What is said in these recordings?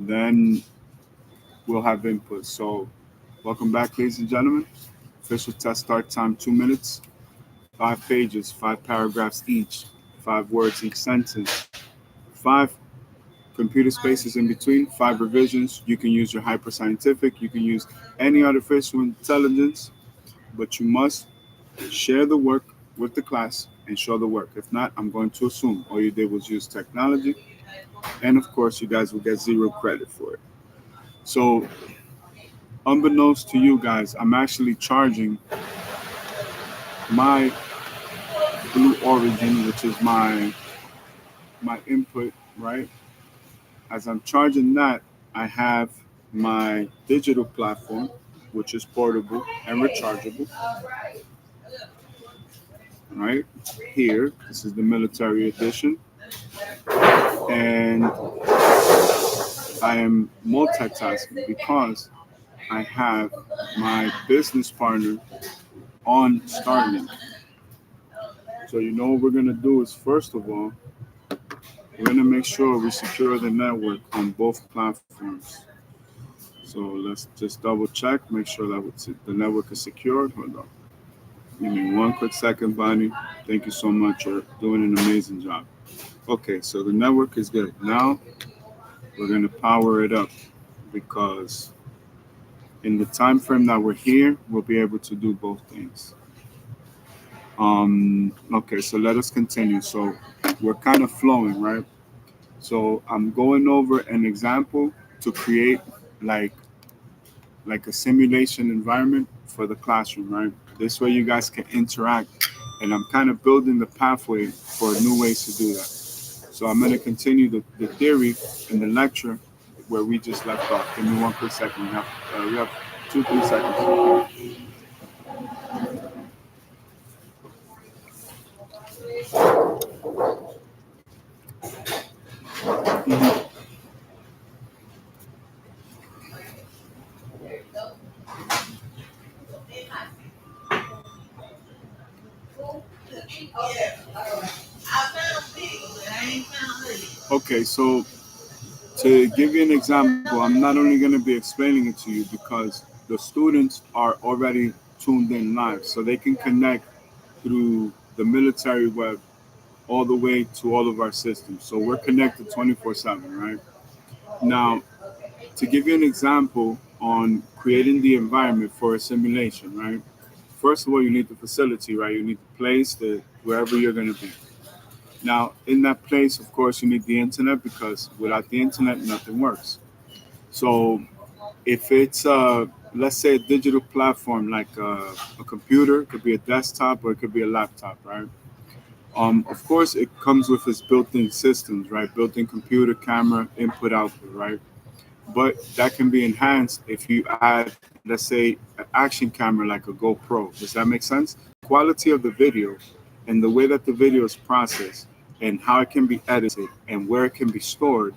then we'll have input. So, welcome back, ladies and gentlemen. Official test start time 2 minutes, 5 pages, 5 paragraphs each, 5 words each sentence, 5 computer spaces in between, 5 revisions. You can use your hyper scientific, you can use any artificial intelligence, but you must share the work with the class and show the work. If not, I'm going to assume all you did was use technology, and of course, you guys will get zero credit for it. So, unbeknownst to you guys, I'm actually charging my Blue Origin, which is my input, right? As I'm charging that, I have my digital platform, which is portable and rechargeable, right? Here, this is the military edition, and I am multitasking because I have my business partner on Starlink. So you know what we're gonna do is first of all, we're gonna make sure we secure the network on both platforms. So let's just double check, make sure that the network is secured. Hold on. Give me one quick second, Bonnie. Thank you so much. You're doing an amazing job. Okay, so the network is good. Now we're gonna power it up because in the time frame that we're here, we'll be able to do both things. Okay, so let us continue. So we're kind of flowing, right? So I'm going over an example to create like like a simulation environment for the classroom, right? This way you guys can interact, and I'm kind of building the pathway for new ways to do that. So I'm going to continue the theory in the lecture where we just left off. Give me one quick second. We have 2, 3 seconds. Mhm. Okay, so to give you an example, I'm not only going to be explaining it to you because the students are already tuned in live, so they can connect through the military web all the way to all of our systems. So we're connected 24/7, right? Now, to give you an example on creating the environment for a simulation, right? First of all, you need the facility, right? You need the place, the wherever you're going to be. Now, in that place, of course, you need the internet because without the internet, nothing works. So, if it's let's say a digital platform like a computer, it could be a desktop or it could be a laptop, right? Of course, it comes with its built-in systems, right? Built-in computer, camera, input, output, right? But that can be enhanced if you add, let's say, an action camera like a GoPro. Does that make sense? Quality of the video and the way that the video is processed and how it can be edited and where it can be stored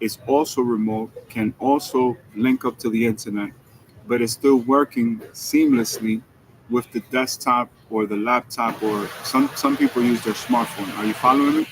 is also remote, can also link up to the internet, but it's still working seamlessly with the desktop or the laptop, or some people use their smartphone. Are you following me?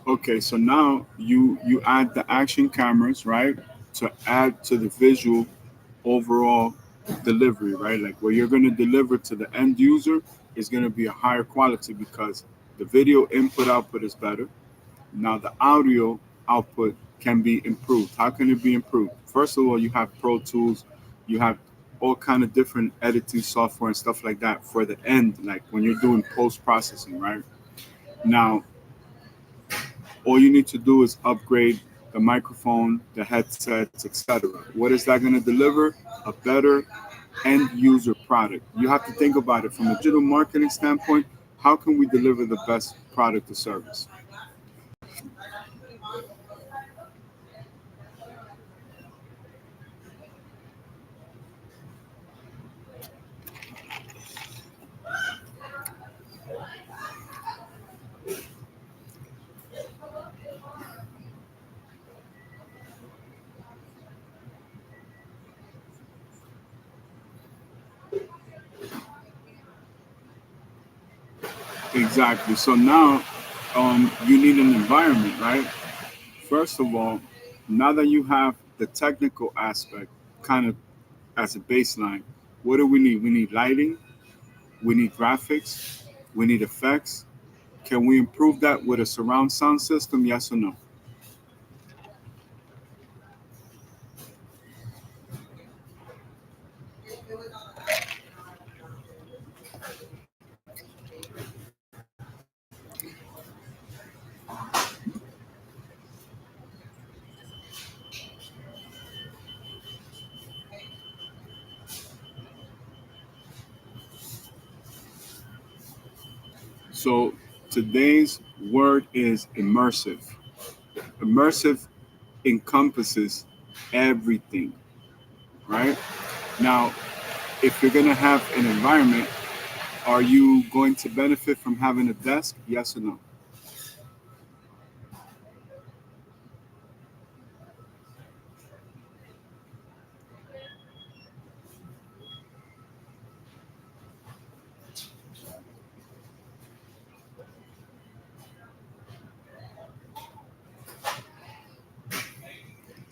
Okay, so now you add the action cameras, right, to add to the visual overall delivery, right? Like what you're going to deliver to the end user is going to be a higher quality because the video input output is better. Now the audio output can be improved. How can it be improved? First of all, you have Pro Tools, you have all kind of different editing software and stuff like that for the end, like when you're doing post processing, right? Now all you need to do is upgrade the microphone, the headsets, etc. What is that going to deliver? A better end user product. You have to think about it from a digital marketing standpoint. How can we deliver the best product or service? Exactly. So now you need an environment, right? First of all, now that you have the technical aspect kind of as a baseline, what do we need? We need lighting, we need graphics, we need effects. Can we improve that with a surround sound system? Yes or no? So today's word is immersive. Immersive encompasses everything, right? Now, if you're going to have an environment, are you going to benefit from having a desk? Yes or no?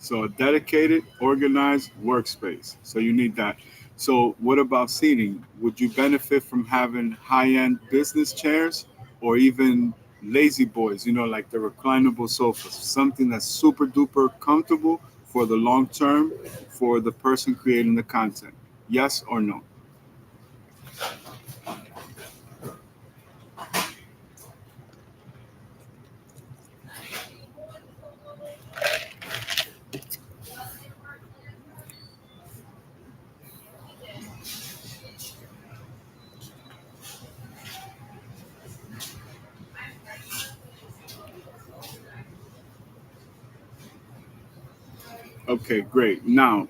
So a dedicated, organized workspace. So you need that. So what about seating? Would you benefit from having high-end business chairs or even lazy boys, like the reclinable sofas, something that's super duper comfortable for the long term for the person creating the content? Yes or no? Okay, great. Now,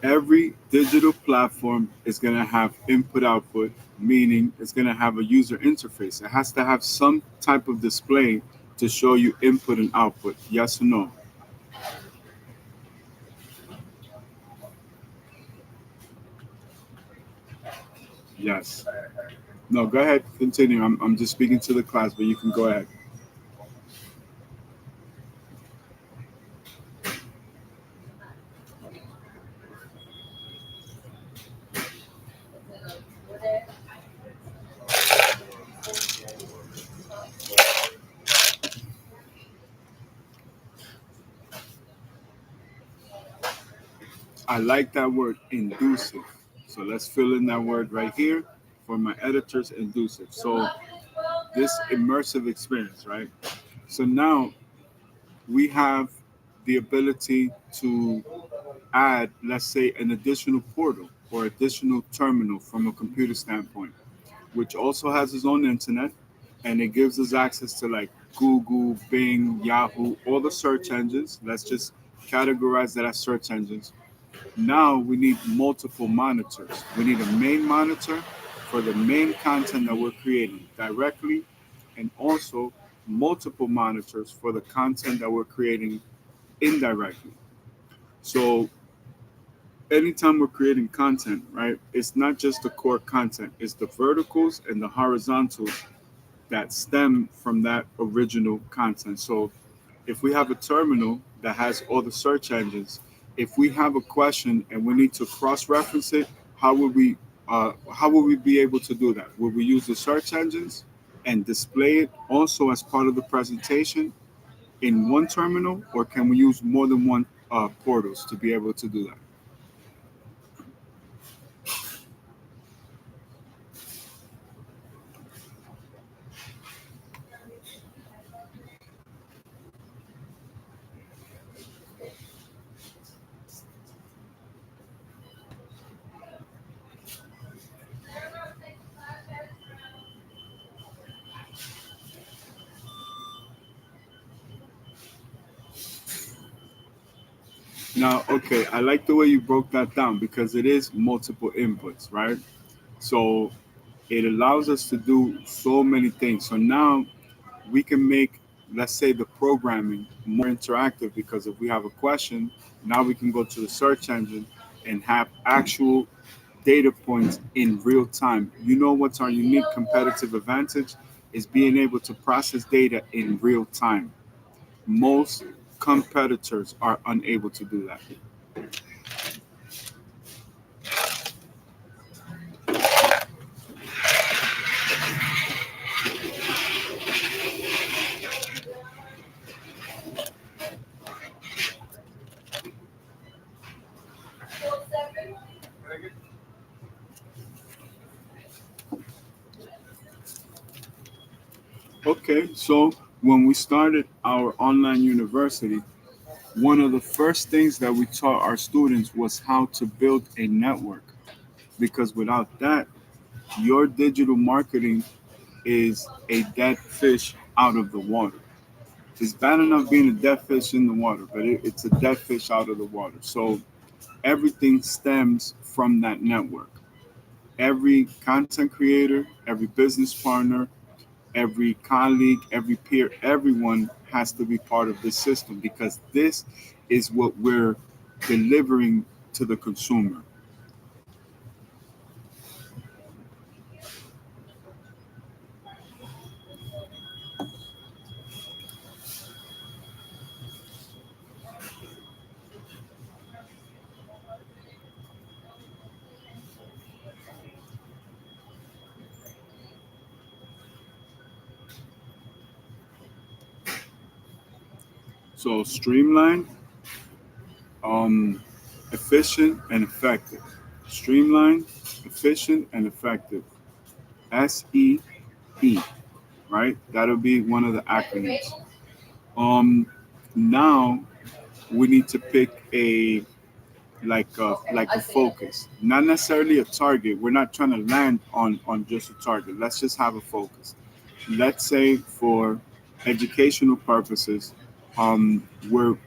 every digital platform is going to have input output, meaning it's going to have a user interface. It has to have some type of display to show you input and output. Yes or no? Yes. No, go ahead. Continue. I'm just speaking to the class, but you can go ahead. I like that word, inducive. So let's fill in that word right here for my editors, inducive. So this immersive experience, right? So now we have the ability to add, let's say, an additional portal or additional terminal from a computer standpoint, which also has its own internet, and it gives us access to like Google, Bing, Yahoo, all the search engines. Let's just categorize that as search engines. Now we need multiple monitors. We need a main monitor for the main content that we're creating directly, and also multiple monitors for the content that we're creating indirectly. So anytime we're creating content, right, it's not just the core content, it's the verticals and the horizontals that stem from that original content. So if we have a terminal that has all the search engines, if we have a question and we need to cross-reference it, how would we be able to do that? Will we use the search engines and display it also as part of the presentation in one terminal, or can we use more than one portals to be able to do that? Now, okay, I like the way you broke that down because it is multiple inputs, right? So it allows us to do so many things. So now we can make, let's say, the programming more interactive because if we have a question, now we can go to the search engine and have actual data points in real time. You know what's our unique competitive advantage? is being able to process data in real time. Most competitors are unable to do that. Okay, so when we started our online university, one of the first things that we taught our students was how to build a network. Because without that, your digital marketing is a dead fish out of the water. It's bad enough being a dead fish in the water, but it's a dead fish out of the water. So everything stems from that network. Every content creator, every business partner, every colleague, every peer, everyone has to be part of this system because this is what we're delivering to the consumer. So streamlined, um, efficient, and effective. Streamlined, efficient, and effective. SEE, right? That'll be one of the acronyms. Um, Now we need to pick a like a focus, not necessarily a target. We're not trying to land on just a target. Let's just have a focus. Let's say for educational purposes, we're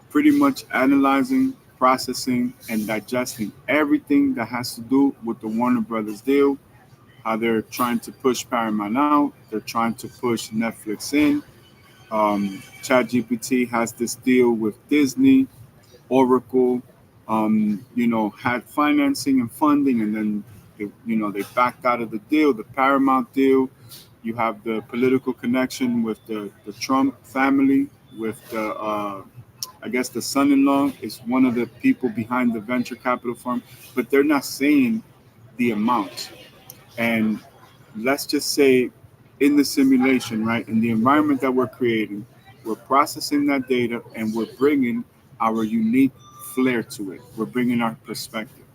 pretty much analyzing, processing, and digesting everything that has to do with the Warner Brothers deal. How they're trying to push Paramount out, they're trying to push Netflix in. ChatGPT has this deal with Disney. Oracle, had financing and funding, and then they backed out of the deal, the Paramount deal. You have the political connection with the Trump family, with I guess the son-in-law is one of the people behind the venture capital firm, but they're not saying the amount. And let's just say in the simulation, right, in the environment that we're creating, we're processing that data and we're bringing our unique flair to it. We're bringing our perspective.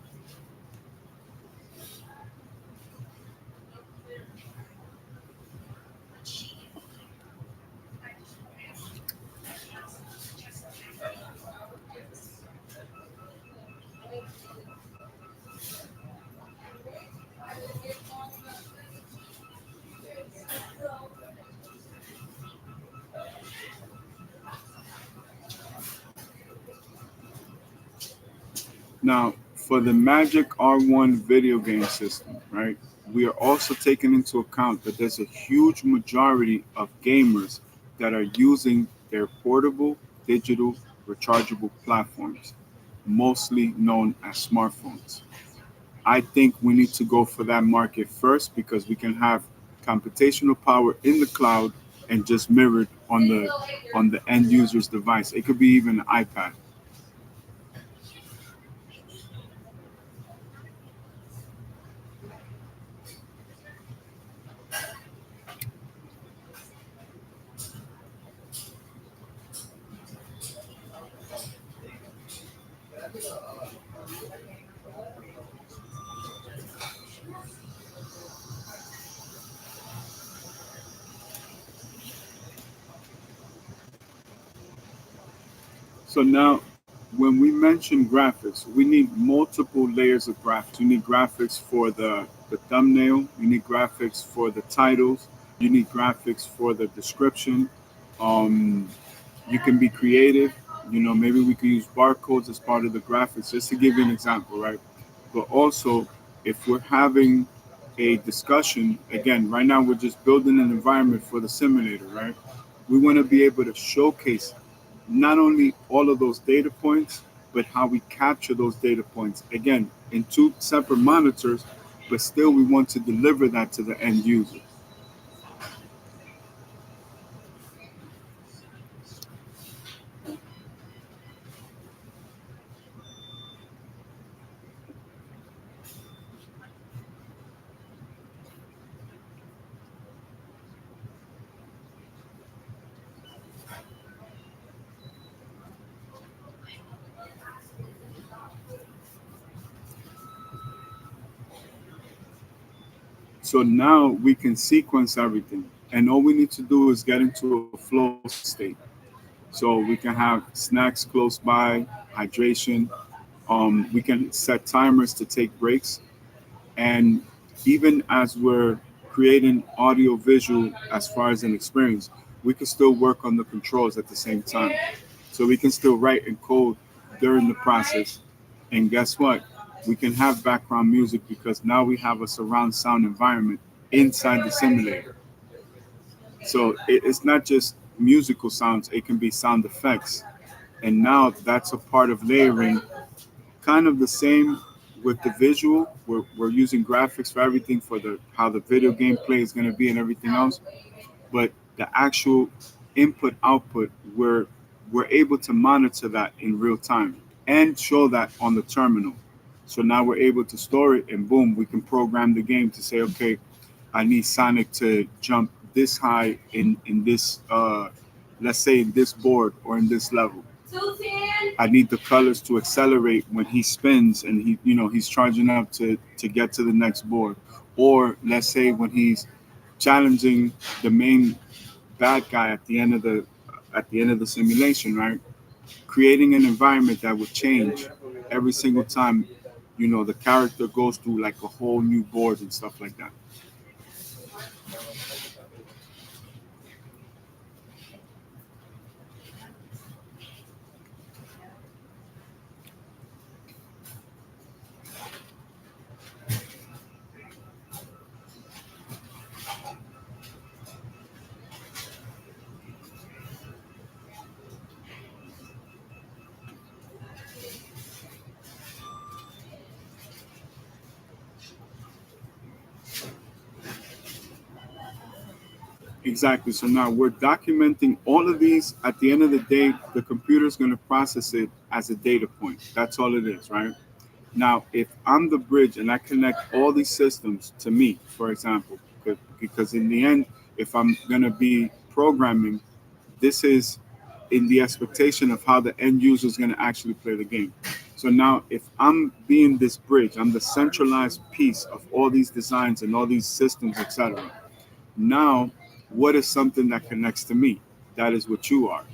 Now, for the Magic R1 video game system, right, we are also taking into account that there's a huge majority of gamers that are using their portable, digital, rechargeable platforms, mostly known as smartphones. I think we need to go for that market first because we can have computational power in the cloud and just mirrored on the end user's device. It could be even an iPad. So now, when we mention graphics, we need multiple layers of graphics. You need graphics for the thumbnail. You need graphics for the titles. You need graphics for the description. Um, you can be creative. Maybe we could use barcodes as part of the graphics, just to give you an example, right? But also, if we're having a discussion, again, right now we're just building an environment for the simulator, right? We want to be able to showcase not only all of those data points, but how we capture those data points. Again, in two separate monitors, but still we want to deliver that to the end user. So now we can sequence everything, and all we need to do is get into a flow state. So we can have snacks close by, hydration. We can set timers to take breaks, and even as we're creating audio visual as far as an experience, we can still work on the controls at the same time. So we can still write and code during the process. And guess what? We can have background music because now we have a surround sound environment inside the simulator. So it's not just musical sounds, it can be sound effects. And now that's a part of layering, kind of the same with the visual. We're using graphics for everything, for the how the video gameplay is going to be and everything else. But the actual input output, we're able to monitor that in real time and show that on the terminal. So now we're able to store it, and boom, we can program the game to say, okay, I need Sonic to jump this high in this let's say in this board or in this level. I need the colors to accelerate when he spins and he's charging up to get to the next board. Or let's say when he's challenging the main bad guy at the end of the simulation, right? Creating an environment that would change every single time, the character goes through like a whole new board and stuff like that. Exactly. So now we're documenting all of these. At the end of the day, the computer's going to process it as a data point. That's all it is, right? Now, if I'm the bridge and I connect all these systems to me, for example, because in the end, if I'm going to be programming, this is in the expectation of how the end user is going to actually play the game. So now, if I'm being this bridge, I'm the centralized piece of all these designs and all these systems, etc. Now, what is something that connects to me? That is what you are.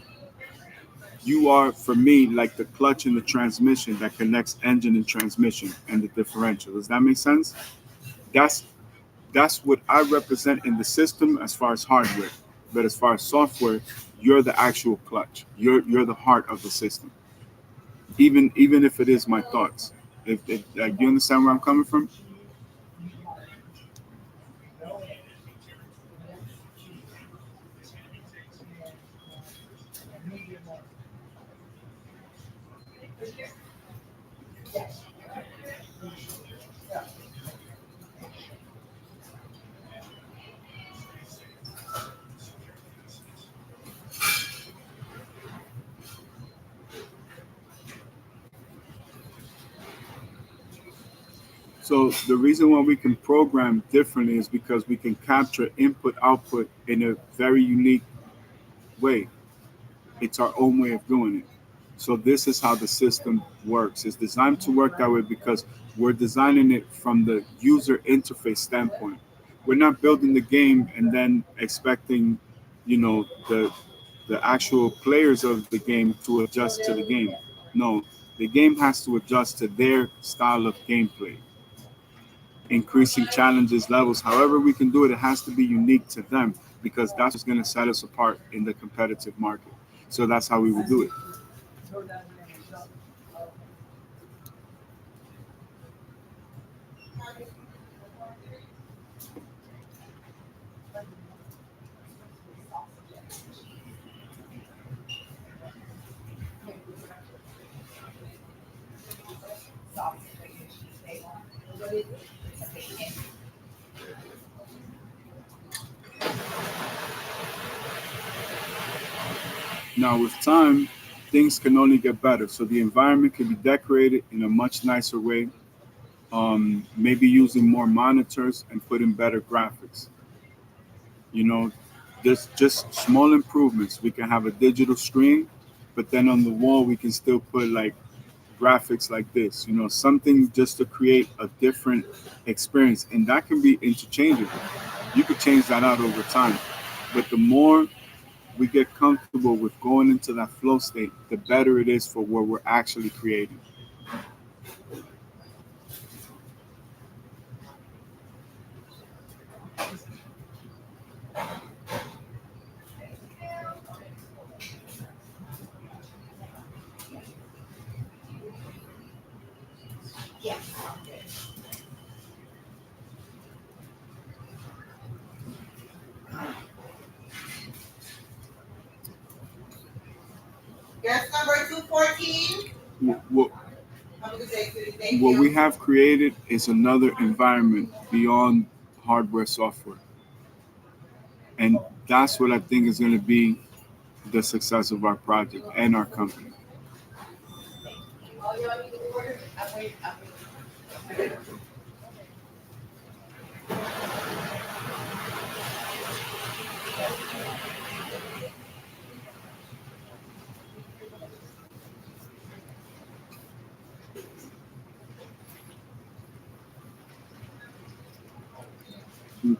You are, for me, like the clutch and the transmission that connects engine and transmission and the differential. Does that make sense? That's that's what I represent in the system as far as hardware. But as far as software, you're the actual clutch. You're the heart of the system. Even if it is my thoughts. If like, you understand where I'm coming from? So the reason why we can program differently is because we can capture input output in a very unique way. It's our own way of doing it. So this is how the system works. It's designed to work that way because we're designing it from the user interface standpoint. We're not building the game and then expecting, the actual players of the game to adjust to the game. No, the game has to adjust to their style of gameplay, increasing challenges, levels. However we can do it, it has to be unique to them because that's what's going to set us apart in the competitive market. So that's how we will do it. Now, with time, things can only get better. So the environment can be decorated in a much nicer way, maybe using more monitors and putting better graphics. You know, just small improvements. We can have a digital screen, but then on the wall we can still put like graphics like this, something just to create a different experience. And that can be interchangeable. You could change that out over time. But the more we get comfortable with going into that flow state, the better it is for what we're actually creating. Guest number 214. What, what we have created is another environment beyond hardware software. And that's what I think is going to be the success of our project and our company.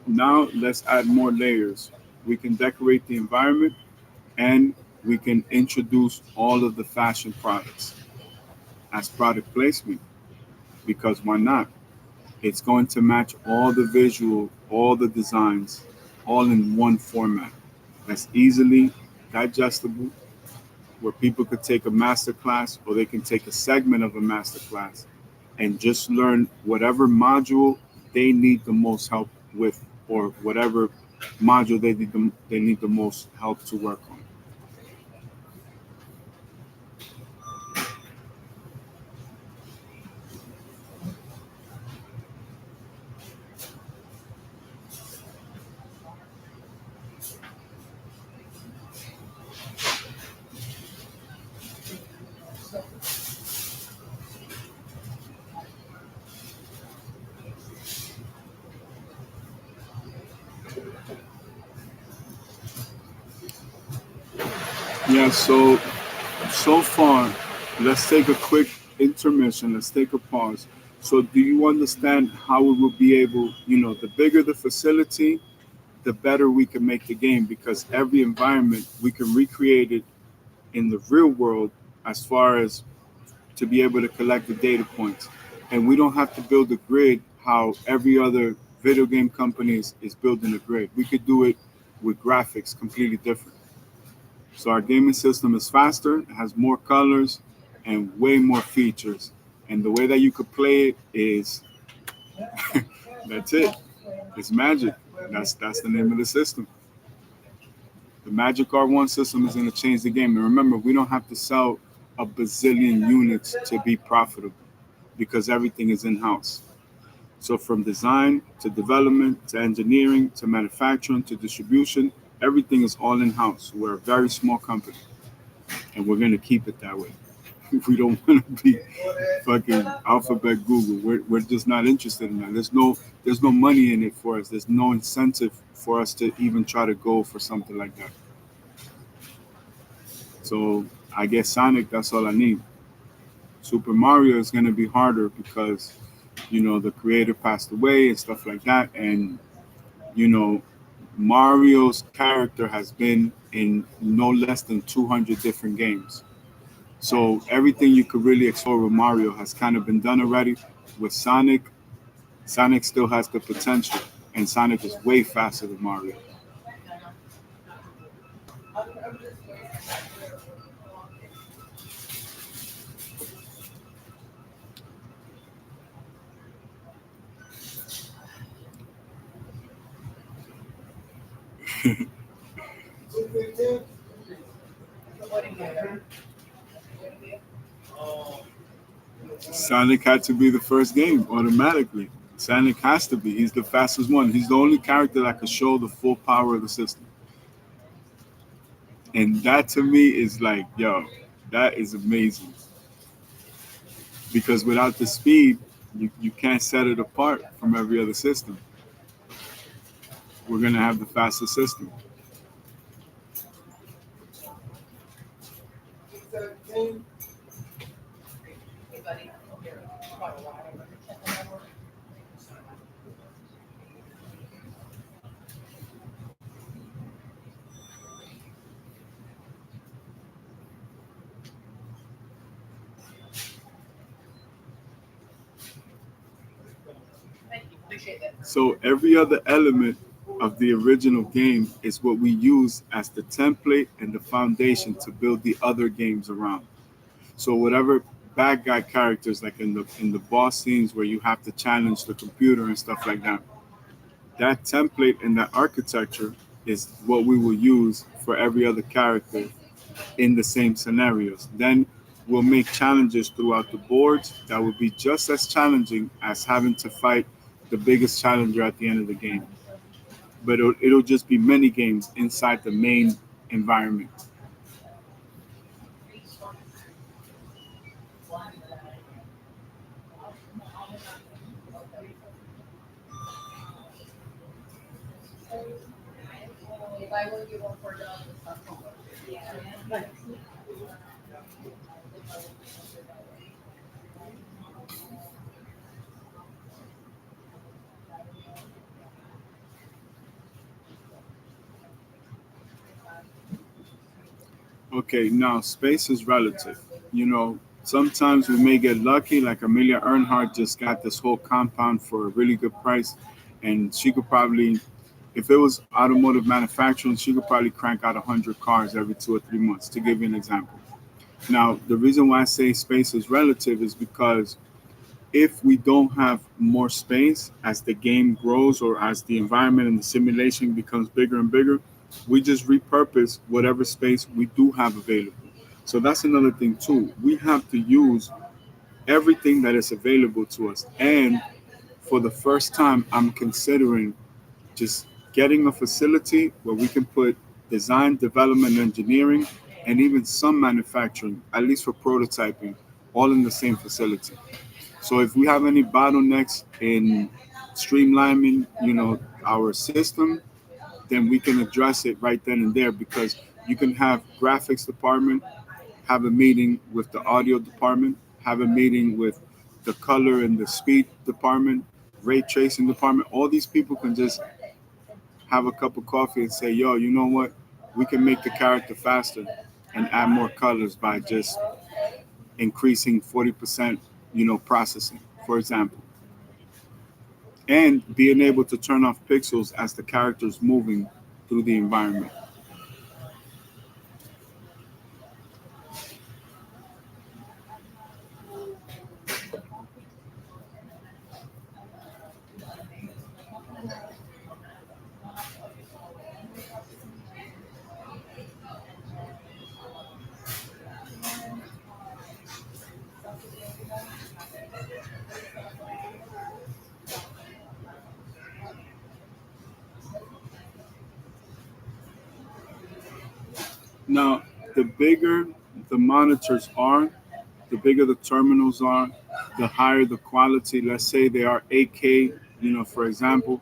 Now let's add more layers. We can decorate the environment and we can introduce all of the fashion products as product placement, because why not? It's going to match all the visual, all the designs, all in one format that's easily digestible, where people could take a master class or they can take a segment of a master class and just learn whatever module they need the most help with, or whatever module they need the most help to work on. Yeah, so far, let's take a quick intermission. Let's take a pause. So, do you understand how we will be able, the bigger the facility, the better we can make the game, because every environment we can recreate it in the real world, as far as to be able to collect the data points. And we don't have to build a grid how every other video game company is building a grid. We could do it with graphics completely different. So our gaming system is faster, it has more colors, and way more features. And the way that you could play it is that's it. It's magic. That's the name of the system. The Magic R1 system is going to change the game. And remember, we don't have to sell a bazillion units to be profitable, because everything is in house. So from design to development to engineering to manufacturing to distribution, everything is all in house. We're a very small company, and we're going to keep it that way. We don't want to be fucking Alphabet Google. We're just not interested in that. There's no money in it for us. There's no incentive for us to even try to go for something like that. So I guess Sonic, that's all I need. Super Mario is going to be harder because, the creator passed away and stuff like that. And, you know, Mario's character has been in no less than 200 different games. So everything you could really explore with Mario has kind of been done already. With Sonic, Sonic still has the potential, and Sonic is way faster than Mario. Sonic had to be the first game automatically. Sonic has to be. He's the fastest one. He's the only character that can show the full power of the system. And that to me is like, yo, that is amazing. Because without the speed, you can't set it apart from every other system. We're going to have the fastest system. So every other element of the original game is what we use as the template and the foundation to build the other games around. So whatever bad guy characters, like in the boss scenes where you have to challenge the computer and stuff like that, that template and that architecture is what we will use for every other character in the same scenarios. Then we'll make challenges throughout the boards that will be just as challenging as having to fight the biggest challenger at the end of the game. But it'll just be many games inside the main environment. Okay, now space is relative. Sometimes we may get lucky, like Amelia Earnhardt just got this whole compound for a really good price, and she could probably, if it was automotive manufacturing, she could probably crank out 100 cars every 2 or 3 months, to give you an example. Now, the reason why I say space is relative is because if we don't have more space as the game grows or as the environment and the simulation becomes bigger and bigger, we just repurpose whatever space we do have available. So that's another thing too. We have to use everything that is available to us. And for the first time, I'm considering just getting a facility where we can put design, development, engineering, and even some manufacturing, at least for prototyping, all in the same facility. So if we have any bottlenecks in streamlining, our system, then we can address it right then and there, because you can have graphics department have a meeting with the audio department, have a meeting with the color and the speed department, ray tracing department. All these people can just have a cup of coffee and say, yo, you know what? We can make the character faster and add more colors by just increasing 40%, processing, for example, and being able to turn off pixels as the character's moving through the environment. Now, the bigger the monitors are, the bigger the terminals are, the higher the quality. Let's say they are 8K, for example,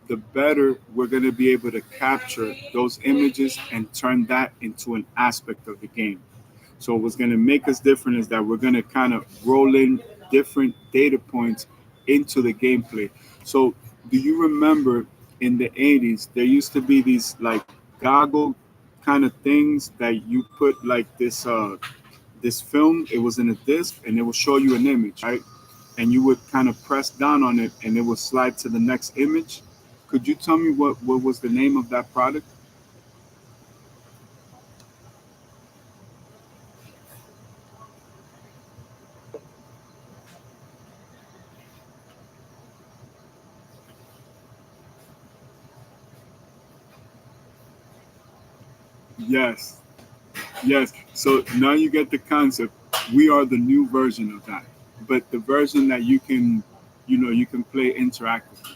the better we're going to be able to capture those images and turn that into an aspect of the game. So what's going to make us different is that we're going to kind of roll in different data points into the gameplay. So do you remember in the 80s there used to be these like goggle kind of things that you put like this film, it was in a disc and it will show you an image, right? And you would kind of press down on it and it would slide to the next image. Could you tell me what was the name of that product? Yes. Yes. So now you get the concept. We are the new version of that, but the version that you can play interactively.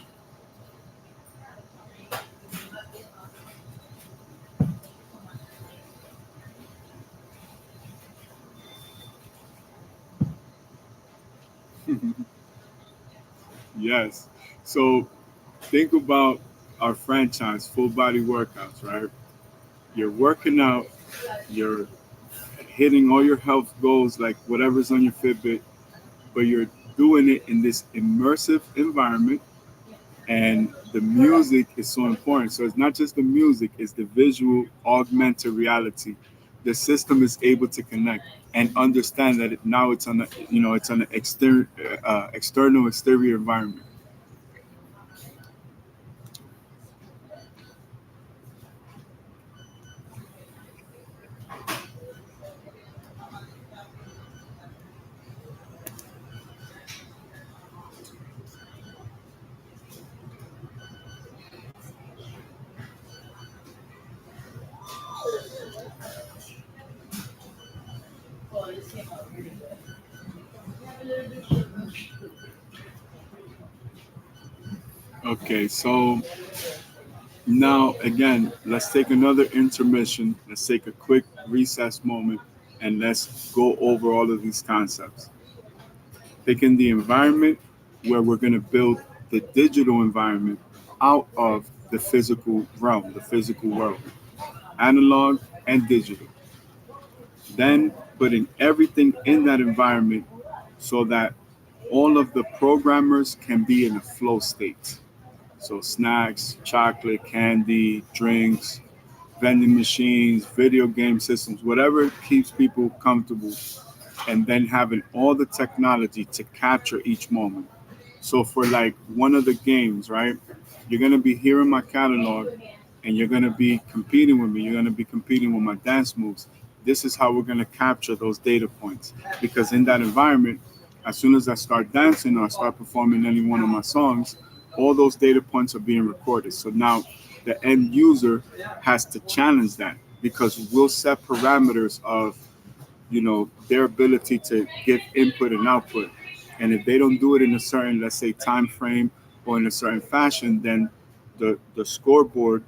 Yes. So think about our franchise, full body workouts, right? You're working out, you're hitting all your health goals, like whatever's on your Fitbit, but you're doing it in this immersive environment, and the music is so important. So it's not just the music, it's the visual augmented reality. The system is able to connect and understand that now it's on an external exterior environment. Okay, so now again, let's take another intermission. Let's take a quick recess moment and let's go over all of these concepts. Picking the environment where we're going to build the digital environment out of the physical realm, the physical world, analog and digital. Then putting everything in that environment so that all of the programmers can be in a flow state. So snacks, chocolate, candy, drinks, vending machines, video game systems, whatever keeps people comfortable, and then having all the technology to capture each moment. So for like one of the games, right, you're gonna be hearing my catalog and you're gonna be competing with me. You're gonna be competing with my dance moves. This is how we're gonna capture those data points. Because in that environment, as soon as I start dancing or I start performing any one of my songs, all those data points are being recorded. So now the end user has to challenge that because we'll set parameters of their ability to give input and output, and if they don't do it in a certain, let's say, time frame or in a certain fashion, then the scoreboard,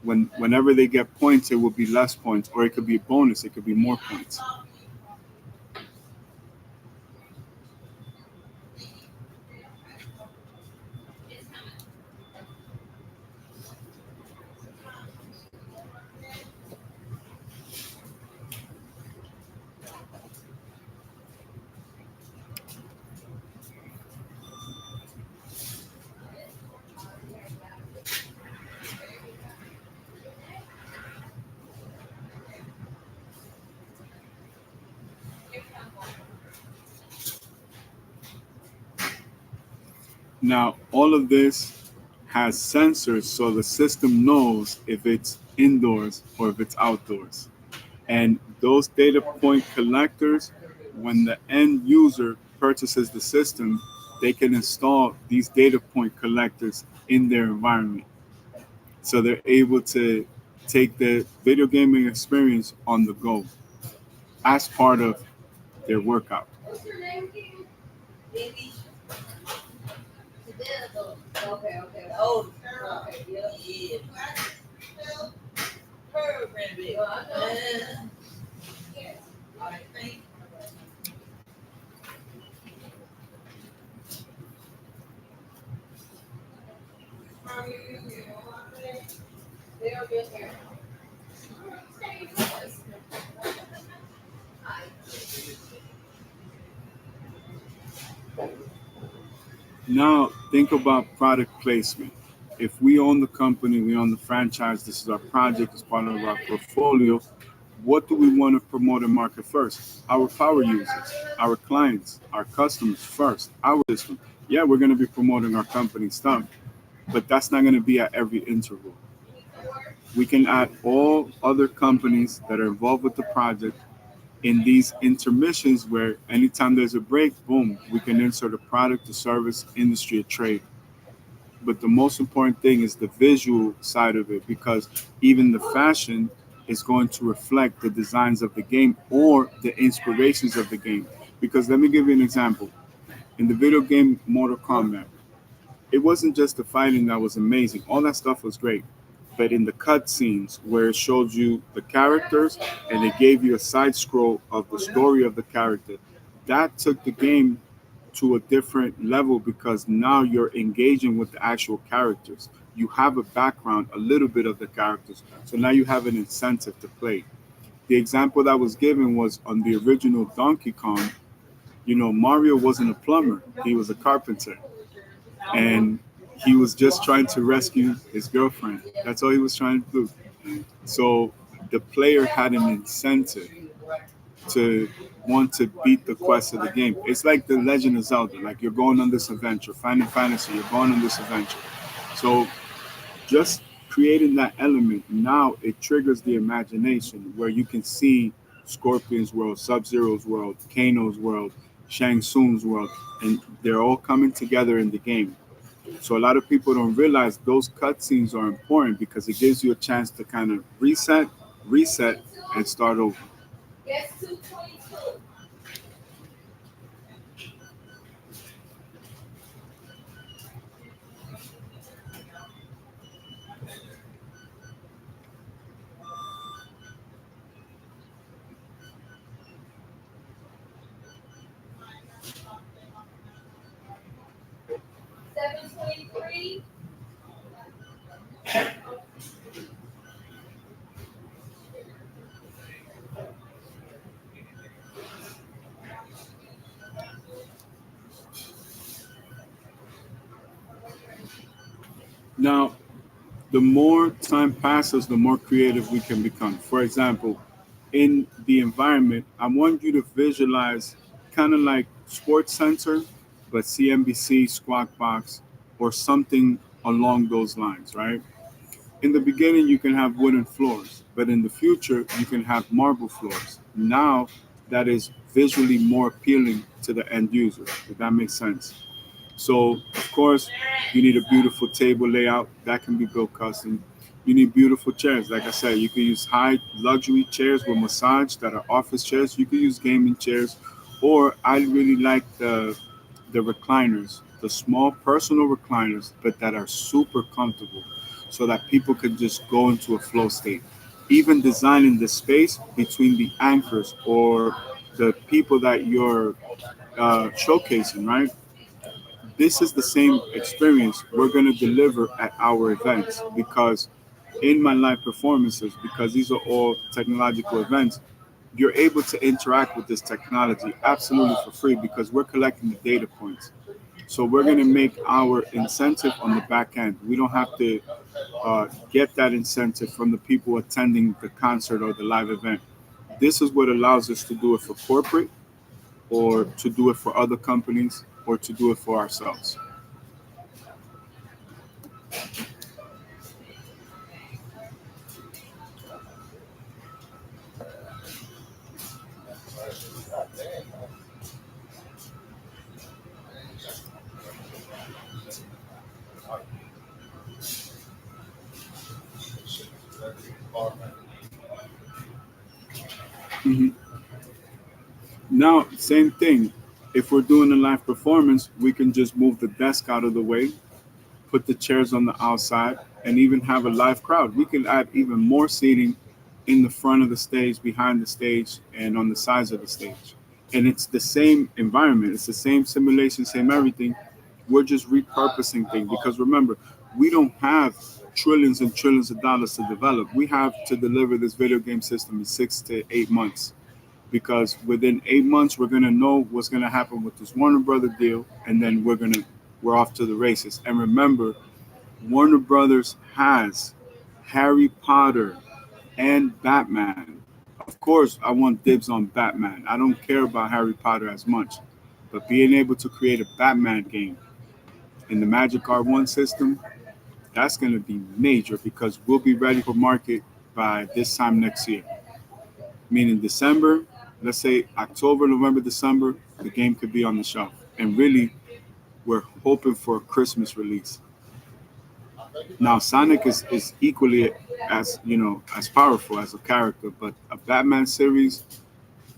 whenever they get points, it will be less points, or it could be a bonus, it could be more points. Now all of this has sensors, so the system knows if it's indoors or if it's outdoors. And those data point collectors, when the end user purchases the system, they can install these data point collectors in their environment. So they're able to take the video gaming experience on the go as part of their workout. What's your name, King? Baby. Okay, okay. Oh, okay, yeah, yeah. Her grandbaby. Yes. All right, thank you. They're good here. Now think about product placement. If we own the company, we own the franchise, this is our project, it's part of our portfolio. What do we want to promote and market first? Our power users, our clients, our customers first, our system. Yeah, we're going to be promoting our company stuff, but that's not going to be at every interval. We can add all other companies that are involved with the project in these intermissions where anytime there's a break, boom, we can insert a product, a service, industry, a trade. But the most important thing is the visual side of it because even the fashion is going to reflect the designs of the game or the inspirations of the game. Because let me give you an example. In the video game Mortal Kombat, it wasn't just the fighting that was amazing. All that stuff was great. But in the cutscenes where it showed you the characters and it gave you a side scroll of the story of the character, that took the game to a different level because now you're engaging with the actual characters. You have a background, a little bit of the characters. So now you have an incentive to play. The example that was given was on the original Donkey Kong. Mario wasn't a plumber, he was a carpenter. And he was just trying to rescue his girlfriend. That's all he was trying to do. So the player had an incentive to want to beat the quest of the game. It's like the Legend of Zelda. Like you're going on this adventure, Final Fantasy. You're going on this adventure. So just creating that element now it triggers the imagination where you can see Scorpion's world, Sub Zero's world, Kano's world, Shang Tsung's world, and they're all coming together in the game. So a lot of people don't realize those cutscenes are important because it gives you a chance to kind of reset, and start over. Yes, 222. Now, the more time passes, the more creative we can become. For example, in the environment, I want you to visualize kind of like Sports Center, but CNBC, Squawk Box, or something along those lines, right? In the beginning, you can have wooden floors, but in the future, you can have marble floors. Now, that is visually more appealing to the end user, if that makes sense. So, of course, you need a beautiful table layout that can be built custom. You need beautiful chairs. Like I said, you can use high luxury chairs with massage that are office chairs. You can use gaming chairs, or I really like the recliners, the small personal recliners, but that are super comfortable, so that people can just go into a flow state. Even designing the space between the anchors or the people that you're showcasing, right? This is the same experience we're going to deliver at our events, because in my live performances, because these are all technological events, you're able to interact with this technology absolutely for free because we're collecting the data points. So we're going to make our incentive on the back end. We don't have to get that incentive from the people attending the concert or the live event. This is what allows us to do it for corporate, or to do it for other companies, or to do it for ourselves. Mhm. Now, same thing. If we're doing a live performance, we can just move the desk out of the way, put the chairs on the outside, and even have a live crowd. We can add even more seating in the front of the stage, behind the stage, and on the sides of the stage. And it's the same environment, it's the same simulation, same everything. We're just repurposing things because remember, we don't have trillions and trillions of dollars to develop. We have to deliver this video game system in 6 to 8 months, because within 8 months we're gonna know what's gonna happen with this Warner Brother deal, and then we're off to the races. And remember, Warner Brothers has Harry Potter and Batman. Of course, I want dibs on Batman. I don't care about Harry Potter as much, but being able to create a Batman game in the Magic R1 system, that's going to be major because we'll be ready for market by this time next year. Meaning December, let's say October, November, December, the game could be on the shelf. And really, we're hoping for a Christmas release. Now, Sonic is equally as as powerful as a character, but a Batman series,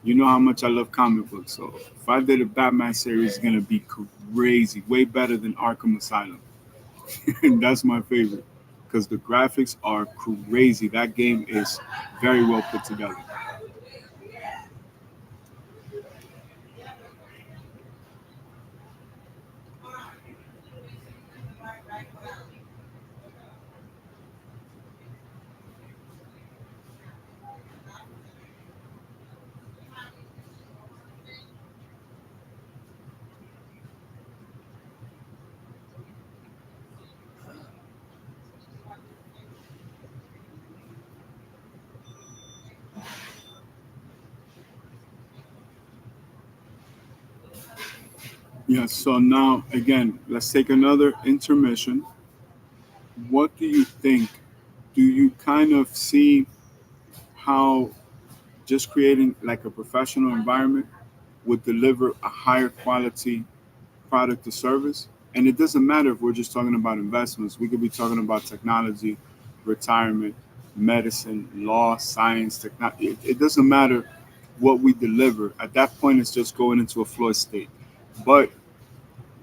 you know how much I love comic books. So if I did a Batman series, it's gonna be crazy, way better than Arkham Asylum, and that's my favorite because the graphics are crazy. That game is very well put together. Yeah. So now again, let's take another intermission. What do you think? Do you kind of see how just creating like a professional environment would deliver a higher quality product or service? And it doesn't matter if we're just talking about investments. We could be talking about technology, retirement, medicine, law, science, technology. It doesn't matter what we deliver. At that point, it's just going into a flow state. But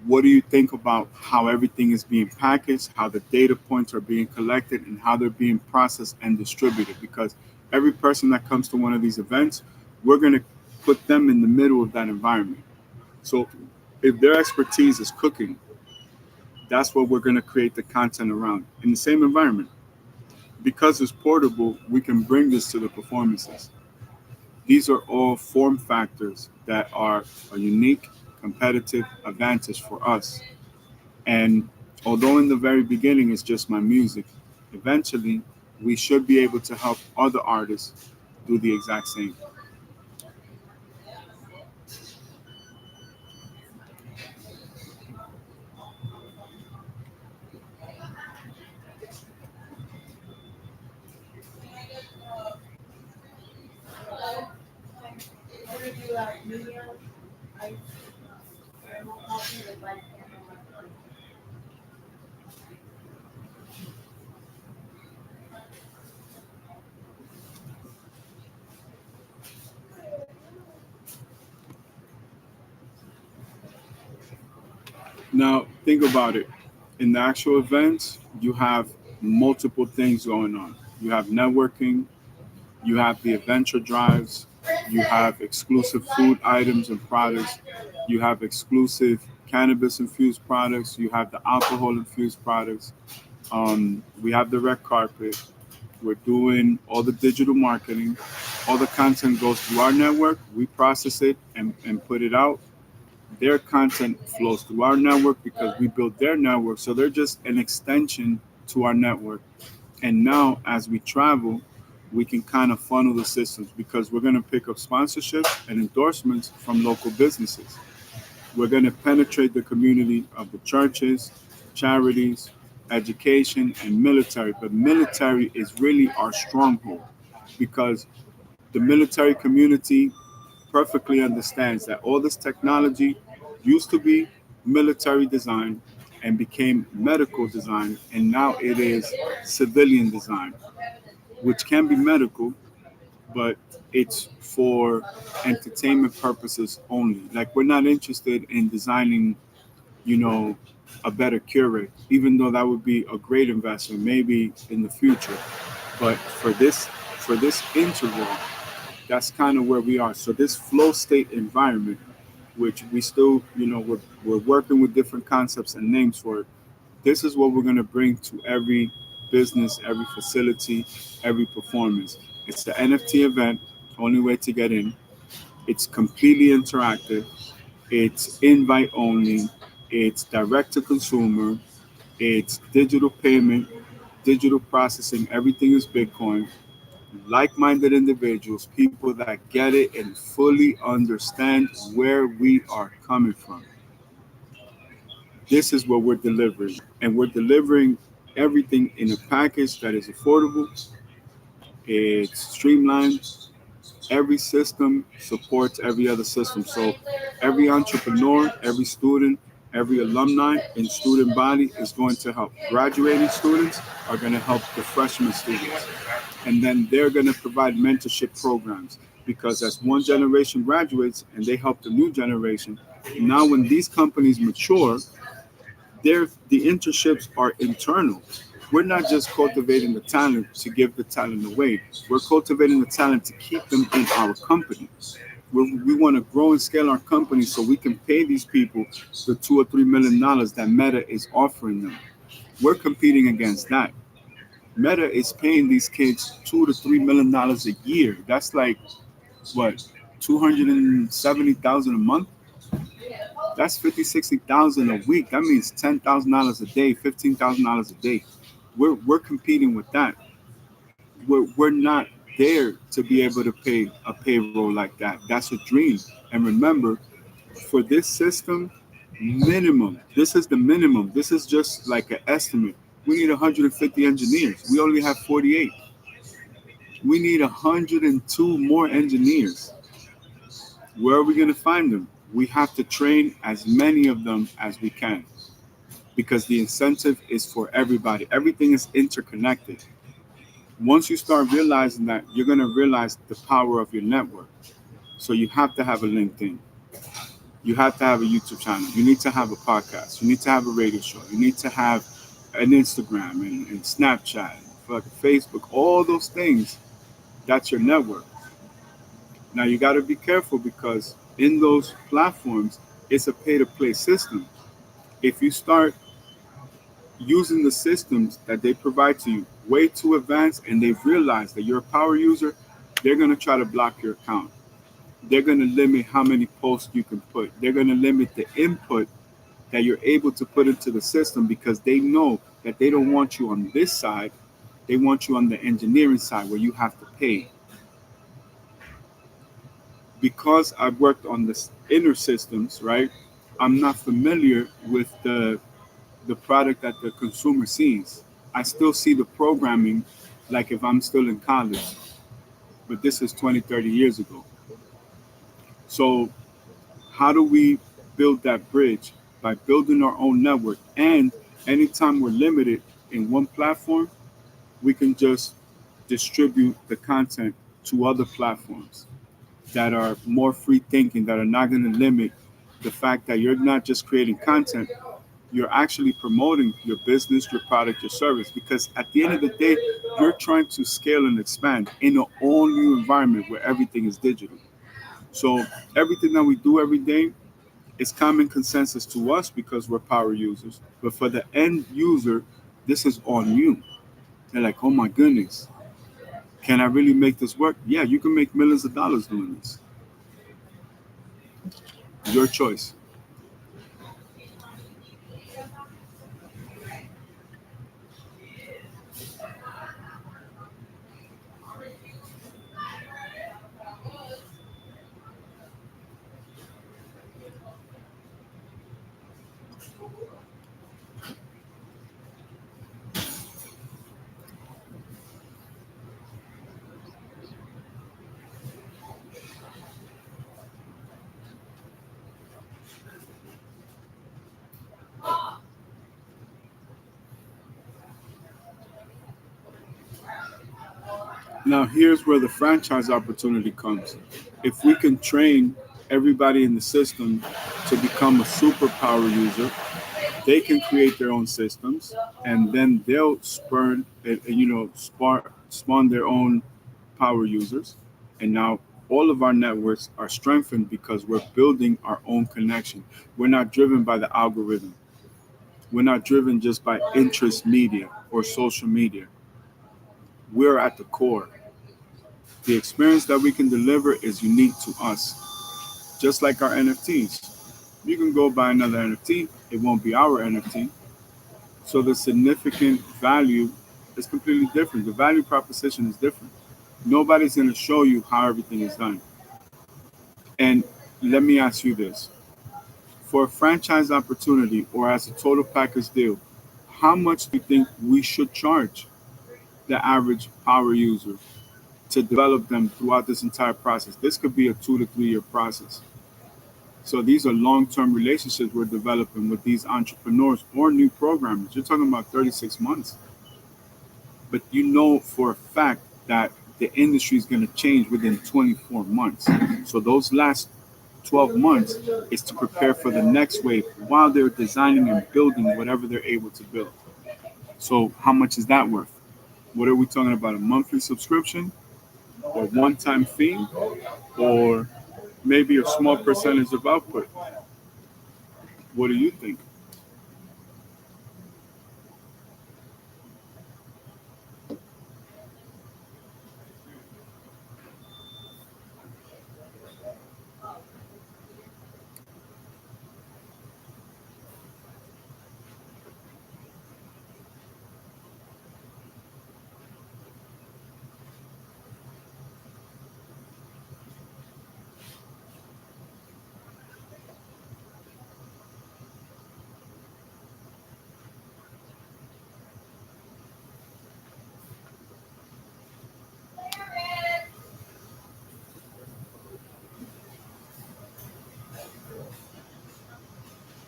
what do you think about how everything is being packaged, how the data points are being collected, and how they're being processed and distributed? Because every person that comes to one of these events, we're going to put them in the middle of that environment. So if their expertise is cooking, that's what we're going to create the content around in the same environment. Because it's portable, we can bring this to the performances. These are all form factors that are a unique competitive advantage for us. And Although in the very beginning it's just my music, eventually we should be able to help other artists do the exact same. Now, think about it. In the actual events, you have multiple things going on. You have networking, you have the adventure drives, you have exclusive food items and products, you have exclusive cannabis infused products, you have the alcohol infused products, we have the red carpet. We're doing all the digital marketing. All the content goes through our network. We process it and put it out. Their content flows through our network because we built their network. So they're just an extension to our network. And now, as we travel, we can kind of funnel the systems because we're going to pick up sponsorships and endorsements from local businesses. We're going to penetrate the community of the churches, charities, education, and military. But military is really our stronghold because the military community perfectly understands that all this technology used to be military design and became medical design, and now it is civilian design, which can be medical, but it's for entertainment purposes only. Like, we're not interested in designing, you know, a better cure, even though that would be a great investment maybe in the future. But for this interval, that's kind of where we are. So this flow state environment, which we still, we're working with different concepts and names for it. This is what we're going to bring to every business, every facility, every performance. It's the NFT event, only way to get in. It's completely interactive. It's invite only. It's direct to consumer. It's digital payment, digital processing. Everything is Bitcoin. Like minded individuals, people that get it and fully understand where we are coming from. This is what we're delivering. And we're delivering everything in a package that is affordable, it's streamlined. Every system supports every other system. So every entrepreneur, every student, every alumni and student body is going to help. Graduating students are going to help the freshman students. And then they're going to provide mentorship programs because as one generation graduates and they help the new generation, now when these companies mature, the internships are internal. We're not just cultivating the talent to give the talent away. We're cultivating the talent to keep them in our company. We want to grow and scale our company so we can pay these people the $2 or $3 million that Meta is offering them. We're competing against that. Meta is paying these kids $2 to $3 million a year. That's like what, 270,000 a month. That's 50, 60,000 a week. That means $10,000 a day, $15,000 a day. We're competing with that. We're not there to be able to pay a payroll like that. That's a dream. And remember, for this system, minimum. This is the minimum. This is just like an estimate. We need 150 engineers. We only have 48. We need 102 more engineers. Where are we going to find them? We have to train as many of them as we can because the incentive is for everybody. Everything is interconnected. Once you start realizing that, you're going to realize the power of your network. So you have to have a LinkedIn. You have to have a YouTube channel. You need to have a podcast. You need to have a radio show. You need to have an Instagram and Snapchat, and Facebook, all those things. That's your network. Now you got to be careful because in those platforms, it's a pay to play system. If you start using the systems that they provide to you way too advanced and they've realized that you're a power user, they're going to try to block your account. They're going to limit how many posts you can put. They're going to limit the input that you're able to put into the system because they know that they don't want you on this side. They want you on the engineering side where you have to pay. Because I've worked on the inner systems, right? I'm not familiar with the product that the consumer sees. I still see the programming like if I'm still in college, but this is 20, 30 years ago. So, how do we build that bridge? By building our own network. And anytime we're limited in one platform, we can just distribute the content to other platforms that are more free thinking, that are not going to limit the fact that you're not just creating content, you're actually promoting your business, your product, your service. Because at the end of the day, you're trying to scale and expand in an all new environment where everything is digital. So everything that we do every day is common consensus to us because we're power users. But for the end user, this is all new. They're like, oh my goodness, can I really make this work? Yeah, you can make millions of dollars doing this. Your choice. Now, here's where the franchise opportunity comes. If we can train everybody in the system to become a superpower user, they can create their own systems, and then they'll spawn their own power users. And now all of our networks are strengthened because we're building our own connection. We're not driven by the algorithm. We're not driven just by interest media or social media. We're at the core. The experience that we can deliver is unique to us, just like our NFTs. You can go buy another NFT, it won't be our NFT. So the significant value is completely different. The value proposition is different. Nobody's going to show you how everything is done. And let me ask you this, for a franchise opportunity or as a total package deal, how much do you think we should charge the average power user to develop them throughout this entire process? This could be a 2 to 3 year process. So these are long-term relationships we're developing with these entrepreneurs or new programmers. You're talking about 36 months. But you know for a fact that the industry is going to change within 24 months. So those last 12 months is to prepare for the next wave while they're designing and building whatever they're able to build. So how much is that worth? What are we talking about? A monthly subscription or one-time fee or maybe a small percentage of output? What do you think?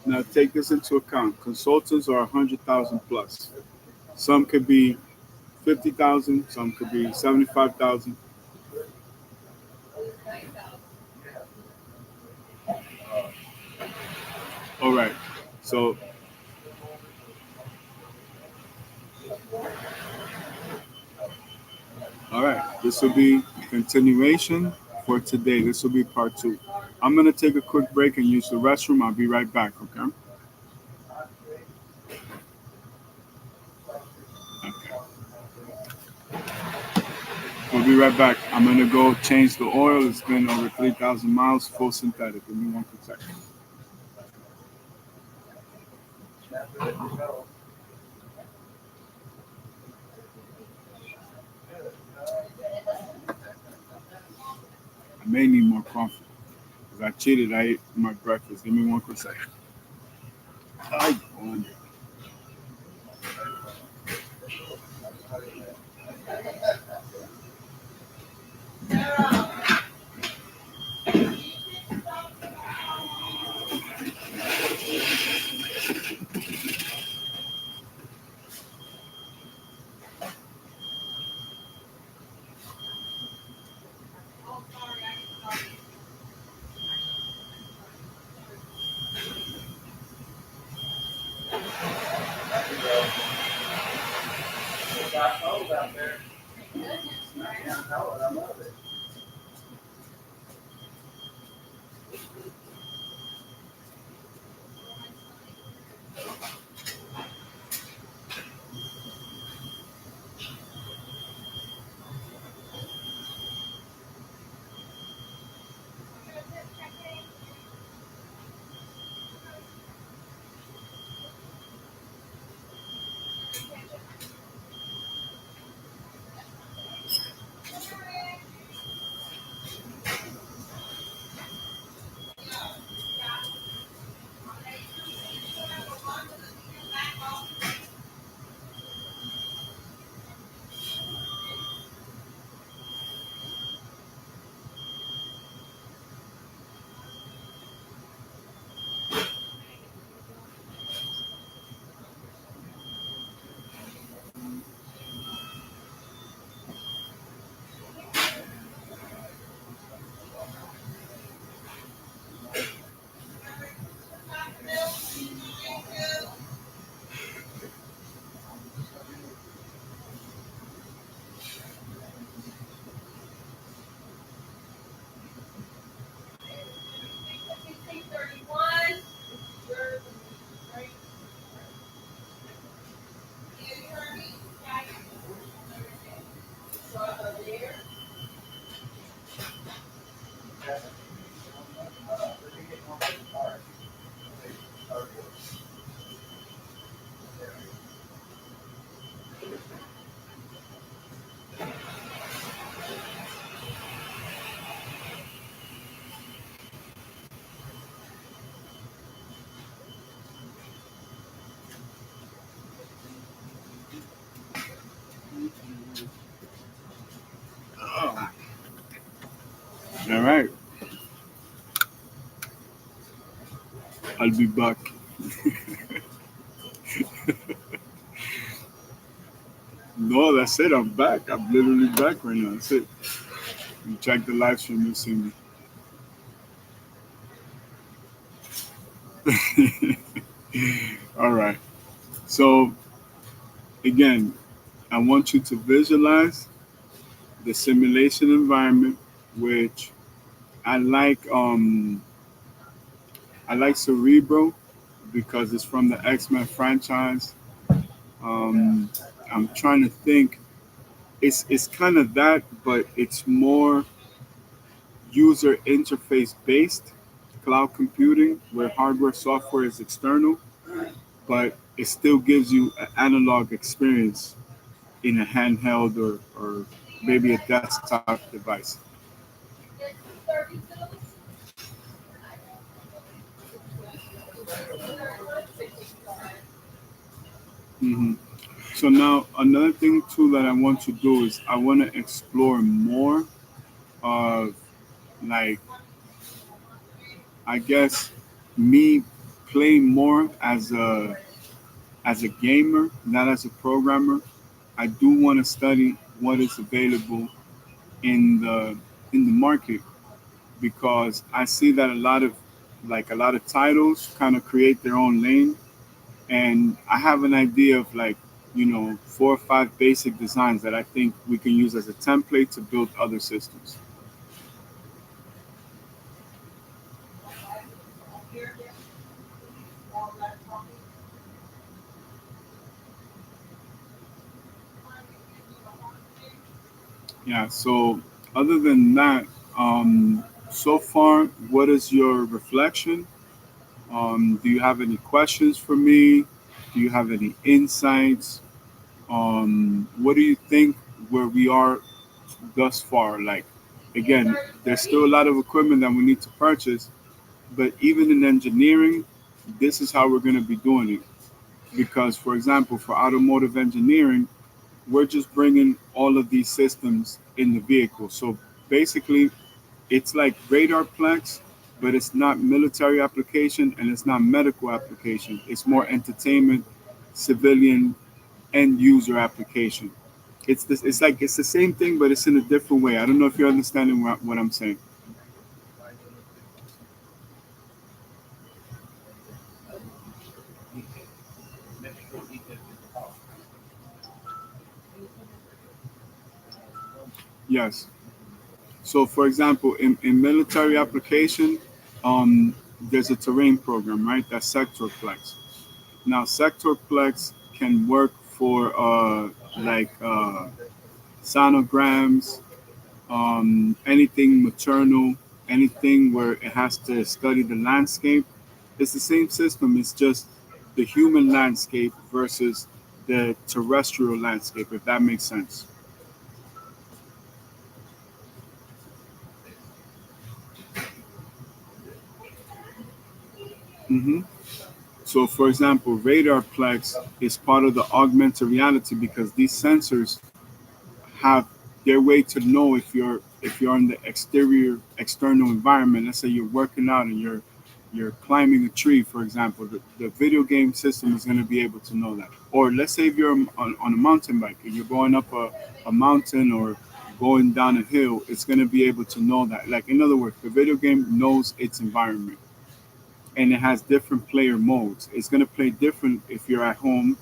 Now take this into account. Consultants are 100,000 plus. Some could be 50,000. Some could be 75,000. All right. So, all right. This will be continuation for today. This will be part two. I'm gonna take a quick break and use the restroom. I'll be right back. Okay. Okay. We'll be right back. I'm gonna go change the oil. It's been over 3,000 miles, full synthetic. Give me 1 second. I may need more coffee because I cheated. I ate my breakfast. Give me one quick second. Ay, coño. Oh, all right. I'll be back. No, that's it. I'm back. I'm literally back right now. That's it. You check the live stream, you'll see me. All right. So, again, I want you to visualize the simulation environment, which I like. I like Cerebro because it's from the X-Men franchise. Um, I'm trying to think. It's kind of that, but it's more user interface based cloud computing where hardware software is external, but it still gives you an analog experience in a handheld or maybe a desktop device. hmm So now another thing too that I want to do is I want to explore more of like I guess me playing more as a gamer, not as a programmer. I do want to study what is available in the market because I see that a lot of titles kind of create their own lane, and I have an idea of like four or five basic designs that I think we can use as a template to build other systems. Yeah. So other than that, so far, what is your reflection? Do you have any questions for me? Do you have any insights? What do you think where we are thus far? Like, again, there's still a lot of equipment that we need to purchase, but even in engineering, this is how we're going to be doing it. Because, for example, for automotive engineering, we're just bringing all of these systems in the vehicle. So basically, it's like radarplex, but it's not military application and it's not medical application. It's more entertainment, civilian, end user application. It's this. It's like it's the same thing, but it's in a different way. I don't know if you're understanding what I'm saying. Yes. So, for example, in military application, there's a terrain program, right? That's Sectorplex. Now, Sectorplex can work for sonograms, anything maternal, anything where it has to study the landscape. It's the same system. It's just the human landscape versus the terrestrial landscape, if that makes sense. hmm So, for example, Radarplex is part of the augmented reality because these sensors have their way to know if you're in the external environment. Let's say you're working out and you're climbing a tree, for example. The video game system is going to be able to know that. Or let's say if you're on a mountain bike and you're going up a mountain or going down a hill, it's going to be able to know that. Like, in other words, the video game knows its environment and it has different player modes. It's going to play different if you're at home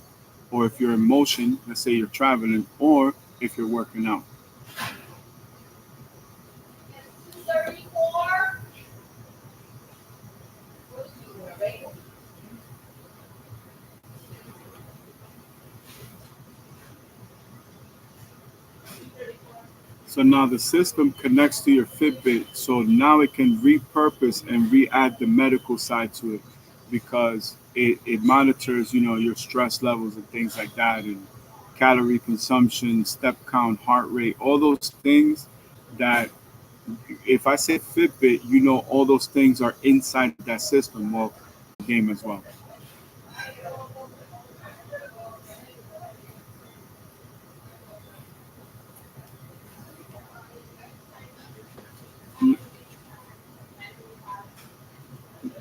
or if you're in motion, let's say you're traveling, or if you're working out. So now the system connects to your Fitbit, so now it can repurpose and re-add the medical side to it because it monitors, your stress levels and things like that, and calorie consumption, step count, heart rate, all those things that if I say Fitbit, all those things are inside that system. Well, game as well.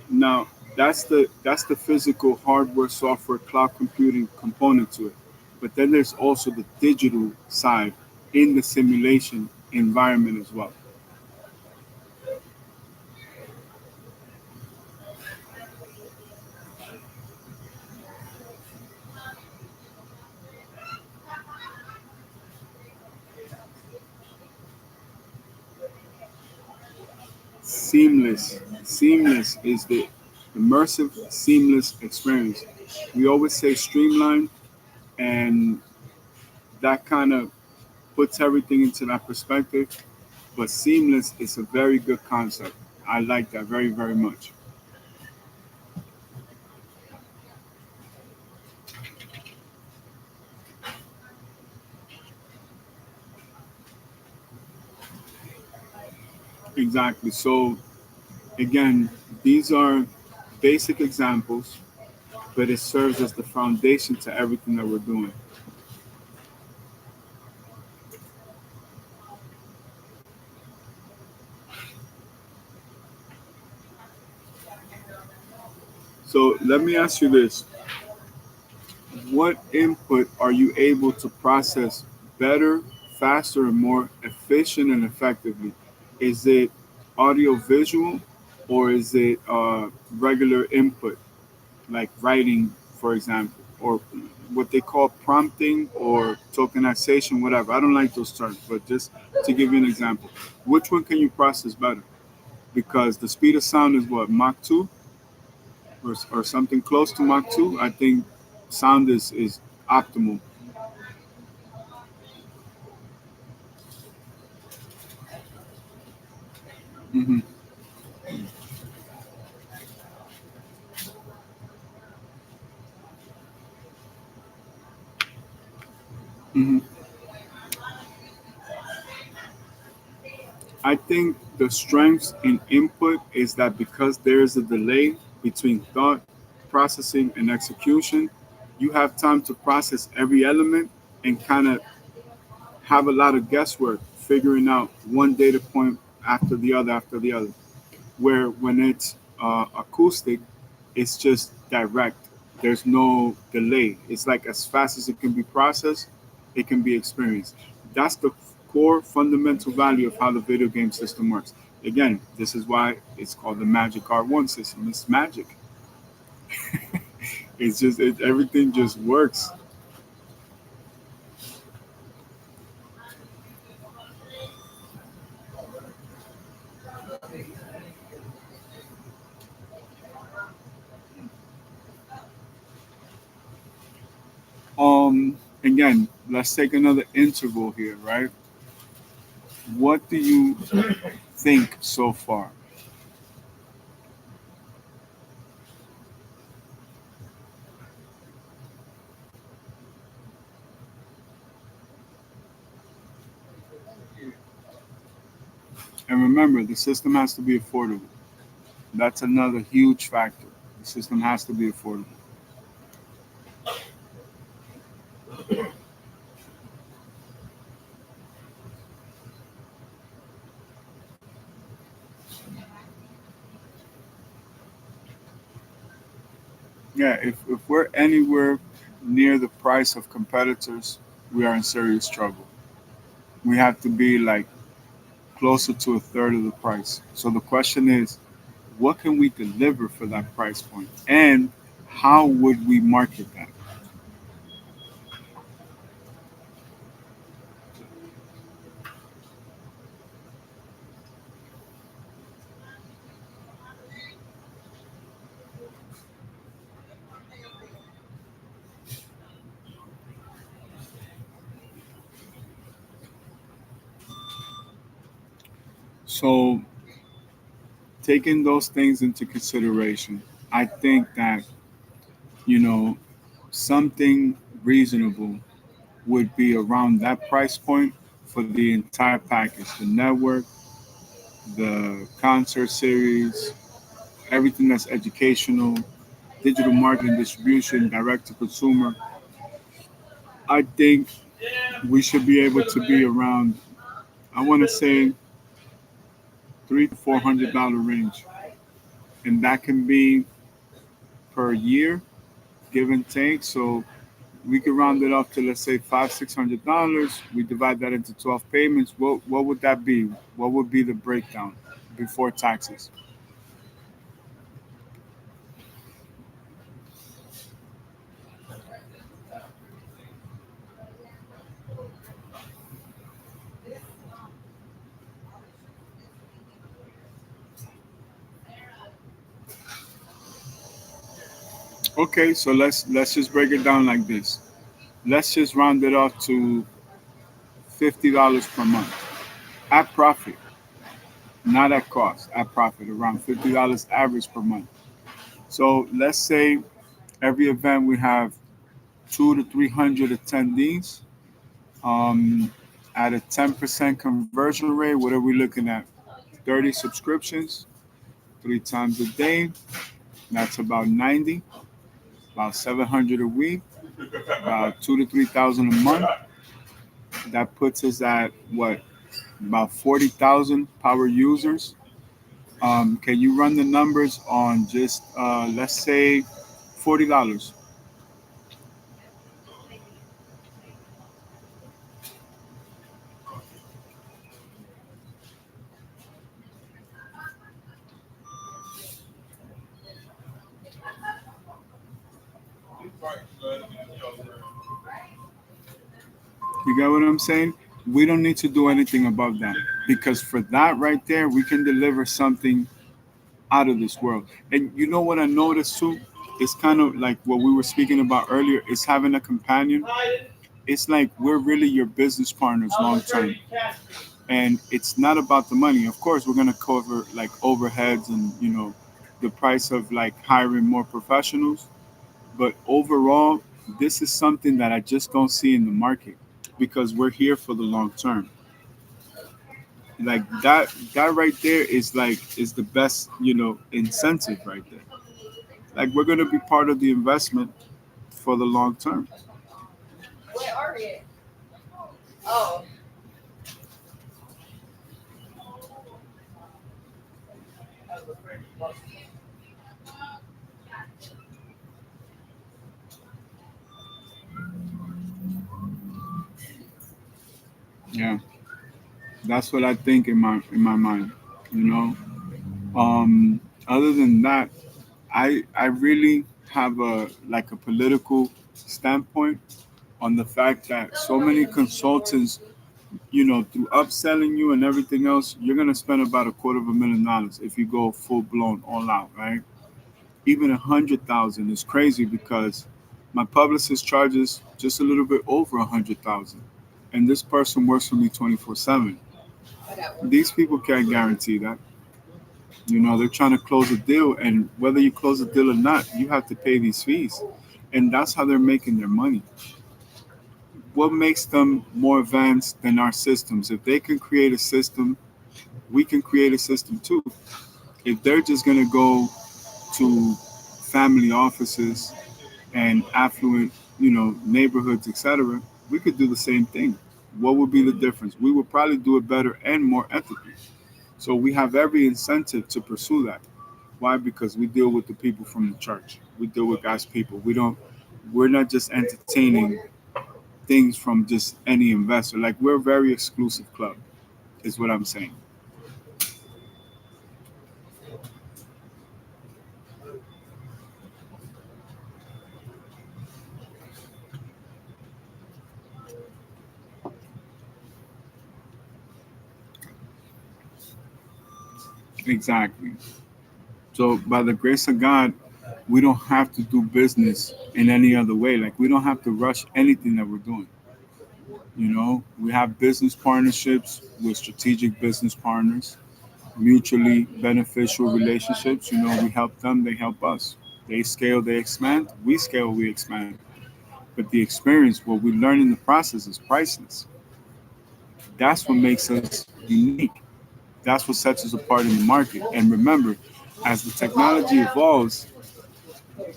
Now, that's the physical hardware, software, cloud computing component to it. But then there's also the digital side in the simulation environment as well. Seamless is the immersive, seamless experience. We always say streamline, and that kind of puts everything into that perspective. But seamless is a very good concept. I like that very, very much. Exactly. So, again, these are basic examples, but it serves as the foundation to everything that we're doing. So, let me ask you this: what input are you able to process better, faster, and more efficient and effectively? Is it audio visual, or is it regular input, like writing, for example, or what they call prompting or tokenization, whatever? I don't like those terms, but just to give you an example, which one can you process better? Because the speed of sound is what, Mach 2 or something close to Mach 2. I think sound is optimal. hmm I think the strengths in input is that because there is a delay between thought, processing, and execution, you have time to process every element and kind of have a lot of guesswork figuring out one data point after the other. Where when it's acoustic, it's just direct. There's no delay. It's like as fast as it can be processed, it can be experienced. That's the core fundamental value of how the video game system works. Again, this is why it's called the Magic R1 system. It's magic. Everything just works. Again, let's take another interval here, right? What do you think so far? And remember, the system has to be affordable. That's another huge factor. The system has to be affordable. Yeah, if we're anywhere near the price of competitors, we are in serious trouble. We have to be like closer to a third of the price. So the question is, what can we deliver for that price point? And how would we market that? So taking those things into consideration, I think that, you know, something reasonable would be around that price point for the entire package, the network, the concert series, everything that's educational, digital marketing, distribution, direct to consumer. I think we should be able to be around, I want to say, $300 to $400 range, and that can be per year, give and take. So we could round it up to, let's say, $500 to $600. We divide that into 12 payments. What would that be? What would be the breakdown before taxes? Okay, so let's just break it down like this. Let's just round it off to $50 per month at profit, not at cost, at profit, around $50 average per month. So let's say every event we have two to 300 attendees, um, at a 10% conversion rate. What are we looking at? 30 subscriptions, three times a day. That's about 90, about 700 a week, about 2 to 3 thousand a month. That puts us at what? About 40,000 power users. Can you run the numbers on just, let's say, $40? You get what I'm saying? We don't need to do anything above that because for that right there, we can deliver something out of this world. And you know what I noticed too? It's kind of like what we were speaking about earlier. Is having a companion. It's like we're really your business partners long term, and it's not about the money. Of course, we're gonna cover like overheads and the price of like hiring more professionals. But overall, this is something that I just don't see in the market because we're here for the long term. Like that right there is the best, incentive right there. Like we're gonna be part of the investment for the long term. Where are we at? Oh, Yeah, that's what I think in my mind. You know. Other than that, I really have a political standpoint on the fact that so many consultants, through upselling you and everything else, you're gonna spend about $250,000 if you go full blown all out, right? Even 100,000 is crazy because my publicist charges just a little bit over 100,000, and this person works for me 24/7. I got one. These people can't guarantee that. They're trying to close a deal, and whether you close a deal or not, you have to pay these fees, and that's how they're making their money. What makes them more advanced than our systems? If they can create a system, we can create a system too. If they're just going to go to family offices and affluent, neighborhoods, etc., we could do the same thing. What would be the difference? We would probably do it better and more ethically. So we have every incentive to pursue that. Why? Because we deal with the people from the church. We deal with God's people. We're not just entertaining things from just any investor. Like we're a very exclusive club, is what I'm saying. Exactly. So by the grace of God, we don't have to do business in any other way. Like we don't have to rush anything that we're doing. We have business partnerships with strategic business partners, mutually beneficial relationships. We help them, they help us. They scale, they expand. We scale, we expand. But the experience, what we learn in the process, is priceless. That's what makes us unique. That's what sets us apart in the market. And remember, as the technology evolves,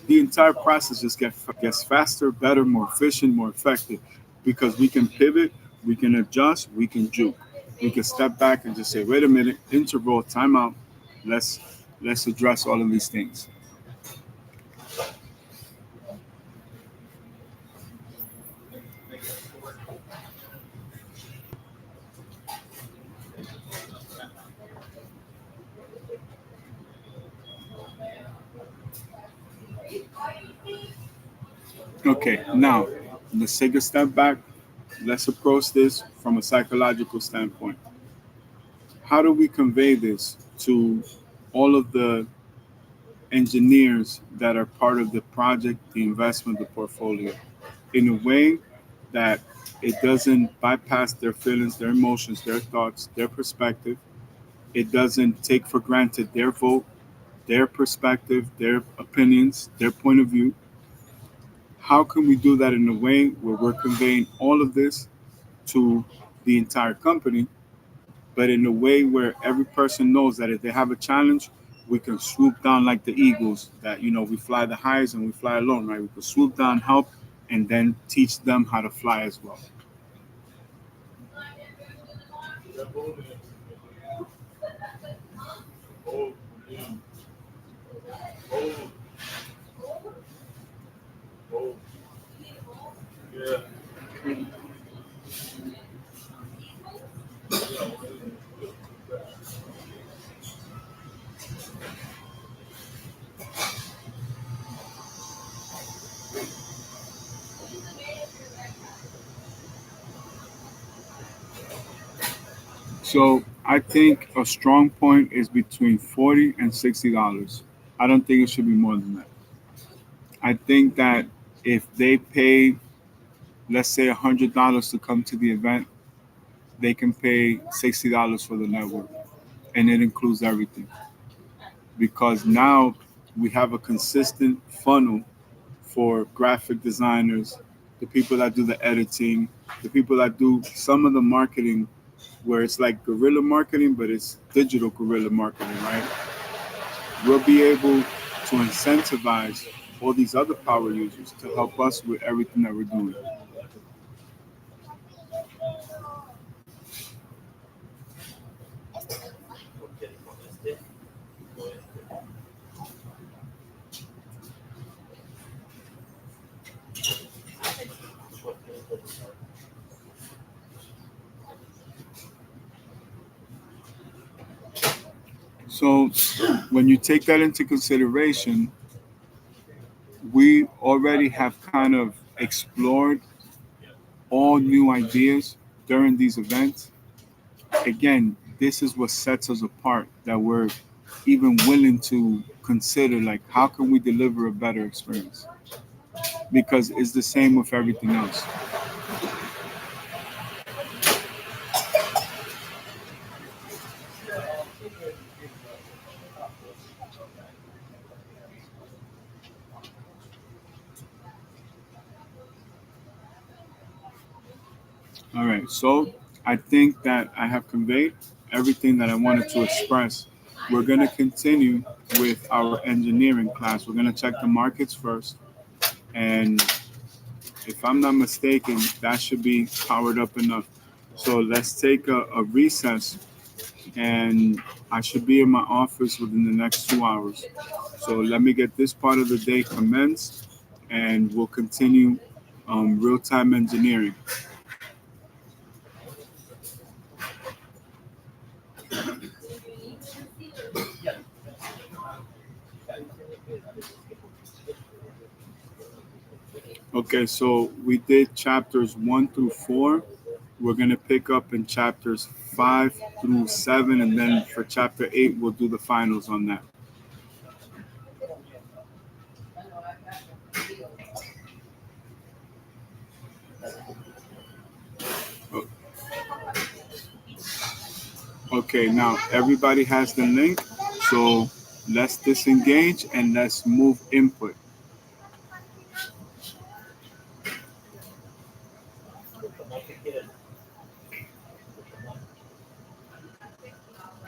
the entire process just gets faster, better, more efficient, more effective, because we can pivot, we can adjust, we can juke, we can step back and just say, wait a minute, interval, timeout. Let's let's address all of these things. Okay, now let's take a step back. Let's approach this from a psychological standpoint. How do we convey this to all of the engineers that are part of the project, the investment, the portfolio, in a way that it doesn't bypass their feelings, their emotions, their thoughts, their perspective? It doesn't take for granted their vote, their perspective, their opinions, their point of view. How can we do that in a way where we're conveying all of this to the entire company, but in a way where every person knows that if they have a challenge, we can swoop down like the eagles, that we fly the highest and we fly alone, right? We can swoop down, help, and then teach them how to fly as well. So I think a strong point is between $40 and $60. I don't think it should be more than that. I think that if they pay, let's say, $100 to come to the event, they can pay $60 for the network, and it includes everything. Because now we have a consistent funnel for graphic designers, the people that do the editing, the people that do some of the marketing where it's like guerrilla marketing, but it's digital guerrilla marketing, right? We'll be able to incentivize all these other power users to help us with everything that we're doing. So when you take that into consideration, we already have kind of explored all new ideas during these events. Again, this is what sets us apart, that we're even willing to consider like how can we deliver a better experience, because it's the same with everything else. All right, so I think that I have conveyed everything that I wanted to express. We're going to continue with our engineering class. We're going to check the markets first, and if I'm not mistaken, that should be powered up enough. So let's take a recess, and I should be in my office within the next 2 hours. So let me get this part of the day commenced, and we'll continue real time engineering. Okay, so we did chapters 1 through 4. We're going to pick up in chapters 5 through 7, and then for chapter 8, we'll do the finals on that. Okay, now everybody has the link, so let's disengage and let's move input.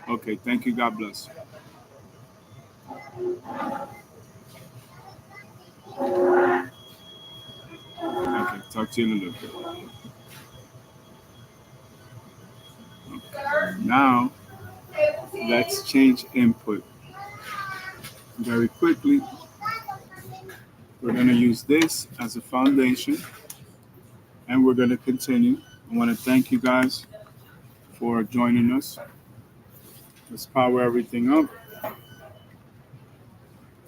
Okay, thank you. God bless. Okay, talk to you in a little bit. Now, let's change input very quickly. We're going to use this as a foundation, and we're going to continue. I want to thank you guys for joining us. Let's power everything up.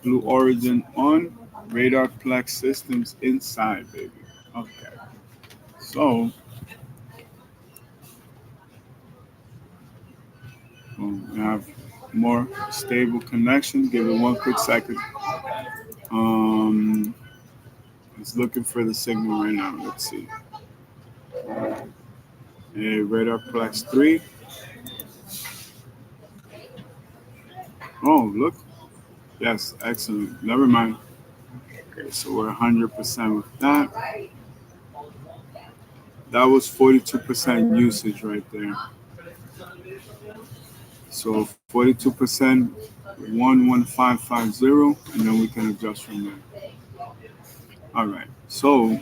Blue Origin on. Radar Plex systems inside, baby. Okay. So, we have more stable connection. Give it one quick second. Um, it's looking for the signal right now. Let's see. A Radar Plex 3. Oh, look. Yes, excellent. Never mind. Okay, so we're 100% with that. That was 42% usage right there. So 42%, 11550, and then we can adjust from there. All right. So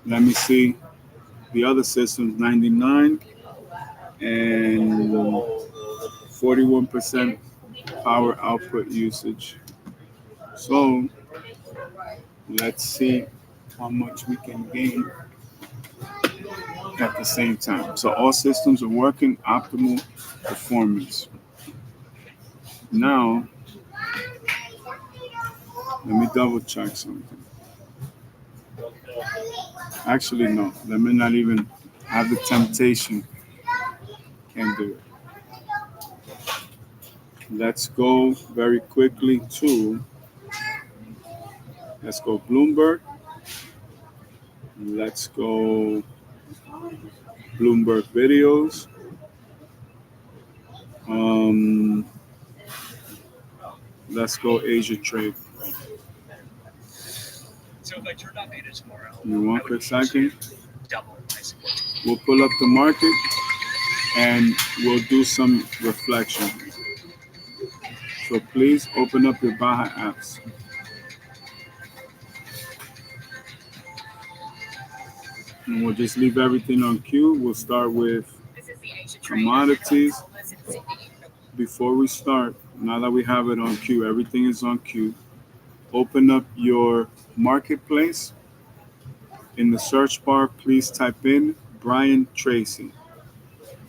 let me see the other systems, 99 and 41% power output usage. So let's see how much we can gain at the same time. So all systems are working optimal performance. Now, let me double check something. Actually, no. Let me not even have the temptation. Can't do it. Let's go very quickly to, let's go Bloomberg. Let's go Bloomberg videos. Um, let's go Asia trade. So if I turned on beta tomorrow, in one quick second, we'll pull up the market. and we'll do some reflection. So please open up your Baha apps. And we'll just leave everything on cue. We'll start with commodities. Before we start, now that we have it on cue, everything is on cue. Open up your marketplace. In the search bar, please type in Brian Tracy.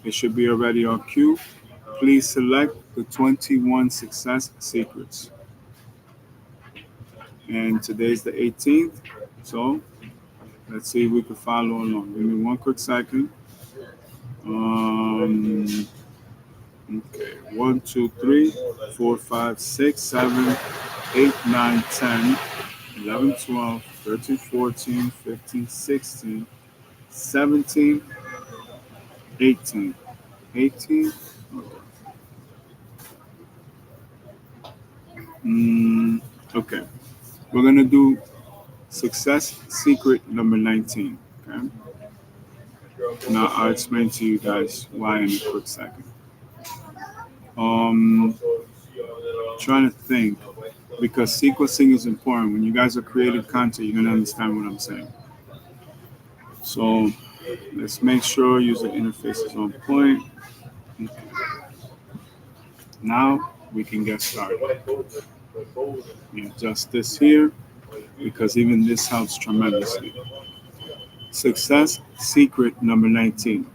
It should be already on cue. Please select the 21 success secrets. And today's the 18th. So let's see if we can follow along. Give me one quick second. Okay. 1, 2, 3, 4, 5, 6, 7, 8, 9, 10, 11, 12, 13, 14, 15, 16, 17, 18. 18. Okay. We're going to do success secret number 19. Okay. Now I'll explain to you guys why in a quick second. Um, Trying to think because sequencing is important. When you guys are creating content, you're gonna understand what I'm saying. So let's make sure user interface is on point. Okay. Now we can get started. We adjust this here because even this helps tremendously. Success secret number 19.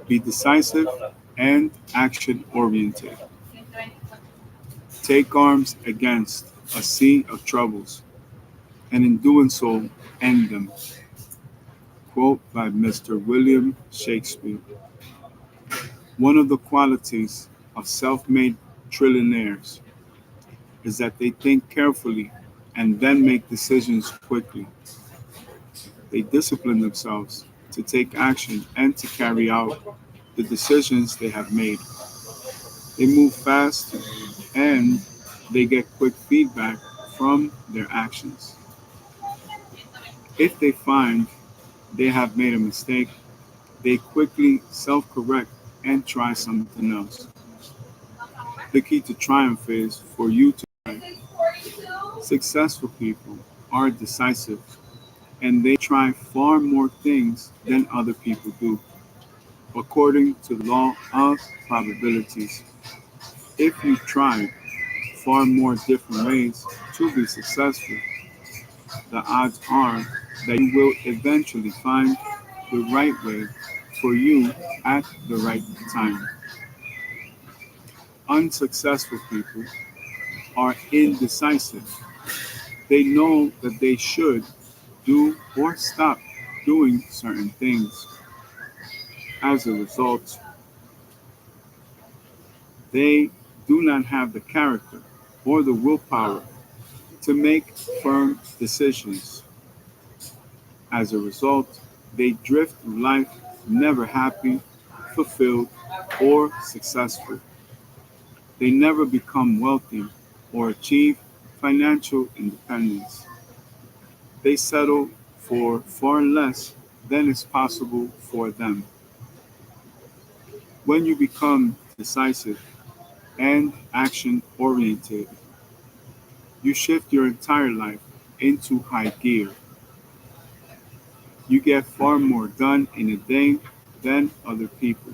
Be decisive and action oriented. Take arms against a sea of troubles, and in doing so, end them. Quote by Mr. William Shakespeare. One of the qualities of self made trillionaires is that they think carefully and then make decisions quickly. They discipline themselves to take action and to carry out the decisions they have made. They move fast and they get quick feedback from their actions. If they find they have made a mistake, they quickly self correct and try something else. The key to triumph is for you to try. Successful people are decisive and they try far more things than other people do, according to the law of probabilities. If you try far more different ways to be successful, the odds are that you will eventually find the right way for you at the right time. Unsuccessful people are indecisive. They know that they should do or stop doing certain things. As a result, they do not have the character or the willpower to make firm decisions. As a result, they drift through life never happy, fulfilled, or successful. They never become wealthy or achieve financial independence. They settle for far less than is possible for them. When you become decisive and action oriented, you shift your entire life into high gear. You get far more done in a day than other people.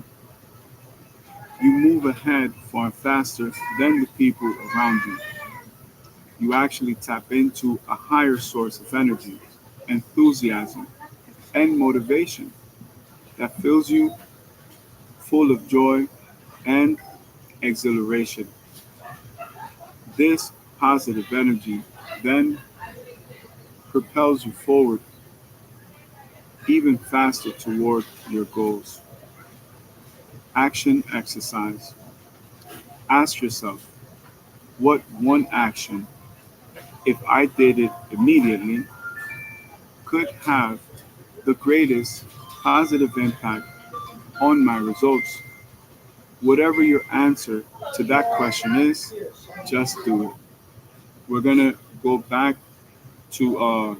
You move ahead far faster than the people around you. You actually tap into a higher source of energy, enthusiasm, and motivation that fills you full of joy and exhilaration. This positive energy then propels you forward even faster toward your goals. Action exercise. Ask yourself, what one action, if I did it immediately, could have the greatest positive impact on my results? Whatever your answer to that question is, just do it. We're gonna go back to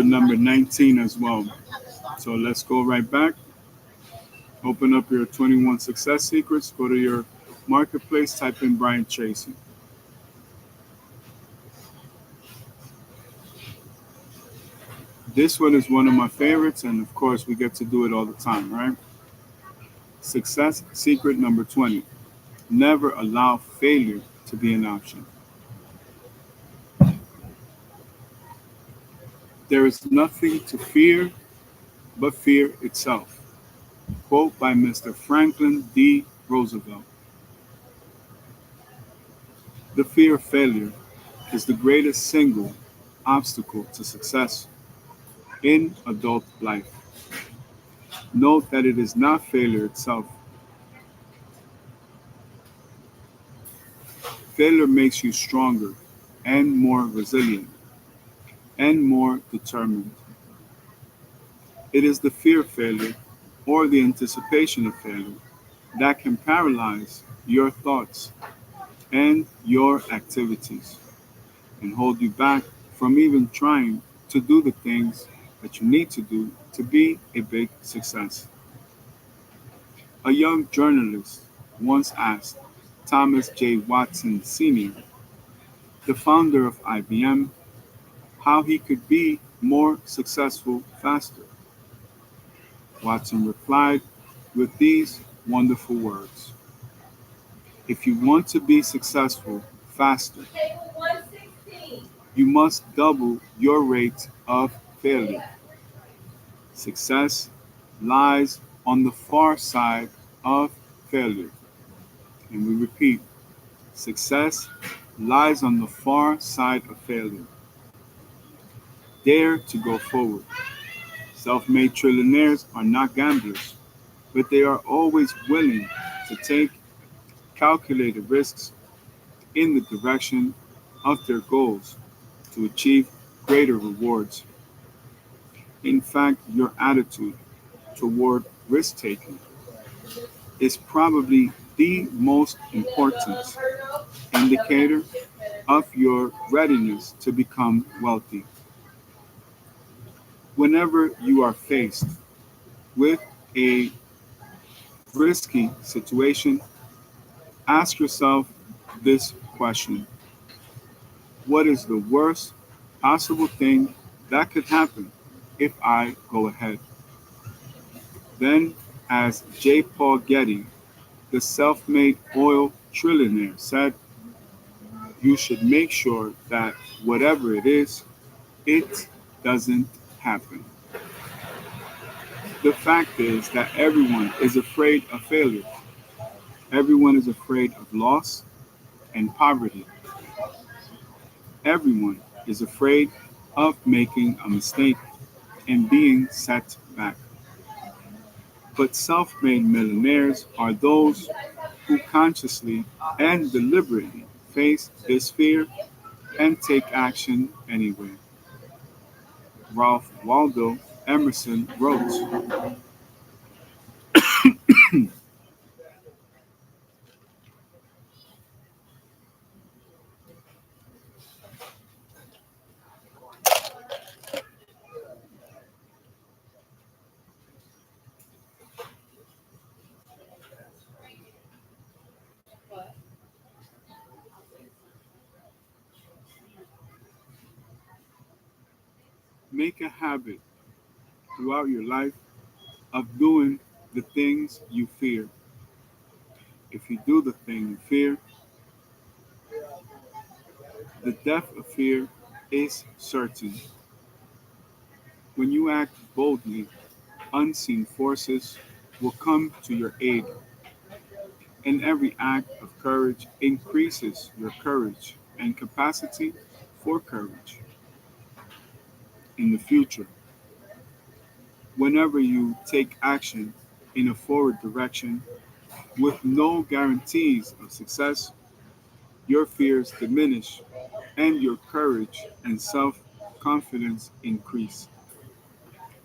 number 19 as well. So let's go right back. Open up your 21 success secrets, go to your marketplace, type in Brian Tracy. This one is one of my favorites, and of course, we get to do it all the time, right? Success secret number 20: never allow failure to be an option. There is nothing to fear but fear itself. Quote by Mr. Franklin D. Roosevelt. The fear of failure is the greatest single obstacle to success in adult life. Note that it is not failure itself. Failure makes you stronger and more resilient and more determined. It is the fear of failure or the anticipation of failure that can paralyze your thoughts and your activities and hold you back from even trying to do the things that you need to do to be a big success. A young journalist once asked Thomas J. Watson Sr., the founder of IBM, how he could be more successful faster. Watson replied with these wonderful words: if you want to be successful faster, you must double your rate of failure. Success lies on the far side of failure. And we repeat, success lies on the far side of failure. Dare to go forward. Self made trillionaires are not gamblers, but they are always willing to take calculated risks in the direction of their goals to achieve greater rewards. In fact, your attitude toward risk taking is probably the most important indicator of your readiness to become wealthy. Whenever you are faced with a risky situation, ask yourself this question: what is the worst possible thing that could happen if I go ahead? Then, as J. Paul Getty, the self made oil trillionaire, said, you should make sure that whatever it is, it doesn't happen. The fact is that everyone is afraid of failure. Everyone is afraid of loss and poverty. Everyone is afraid of making a mistake and being set back. But self made millionaires are those who consciously and deliberately face this fear and take action anyway. Ralph Waldo Emerson wrote, make a habit throughout your life of doing the things you fear. If you do the thing you fear, the death of fear is certain. When you act boldly, unseen forces will come to your aid, and every act of courage increases your courage and capacity for courage in the future. Whenever you take action in a forward direction with no guarantees of success, your fears diminish and your courage and self confidence increase.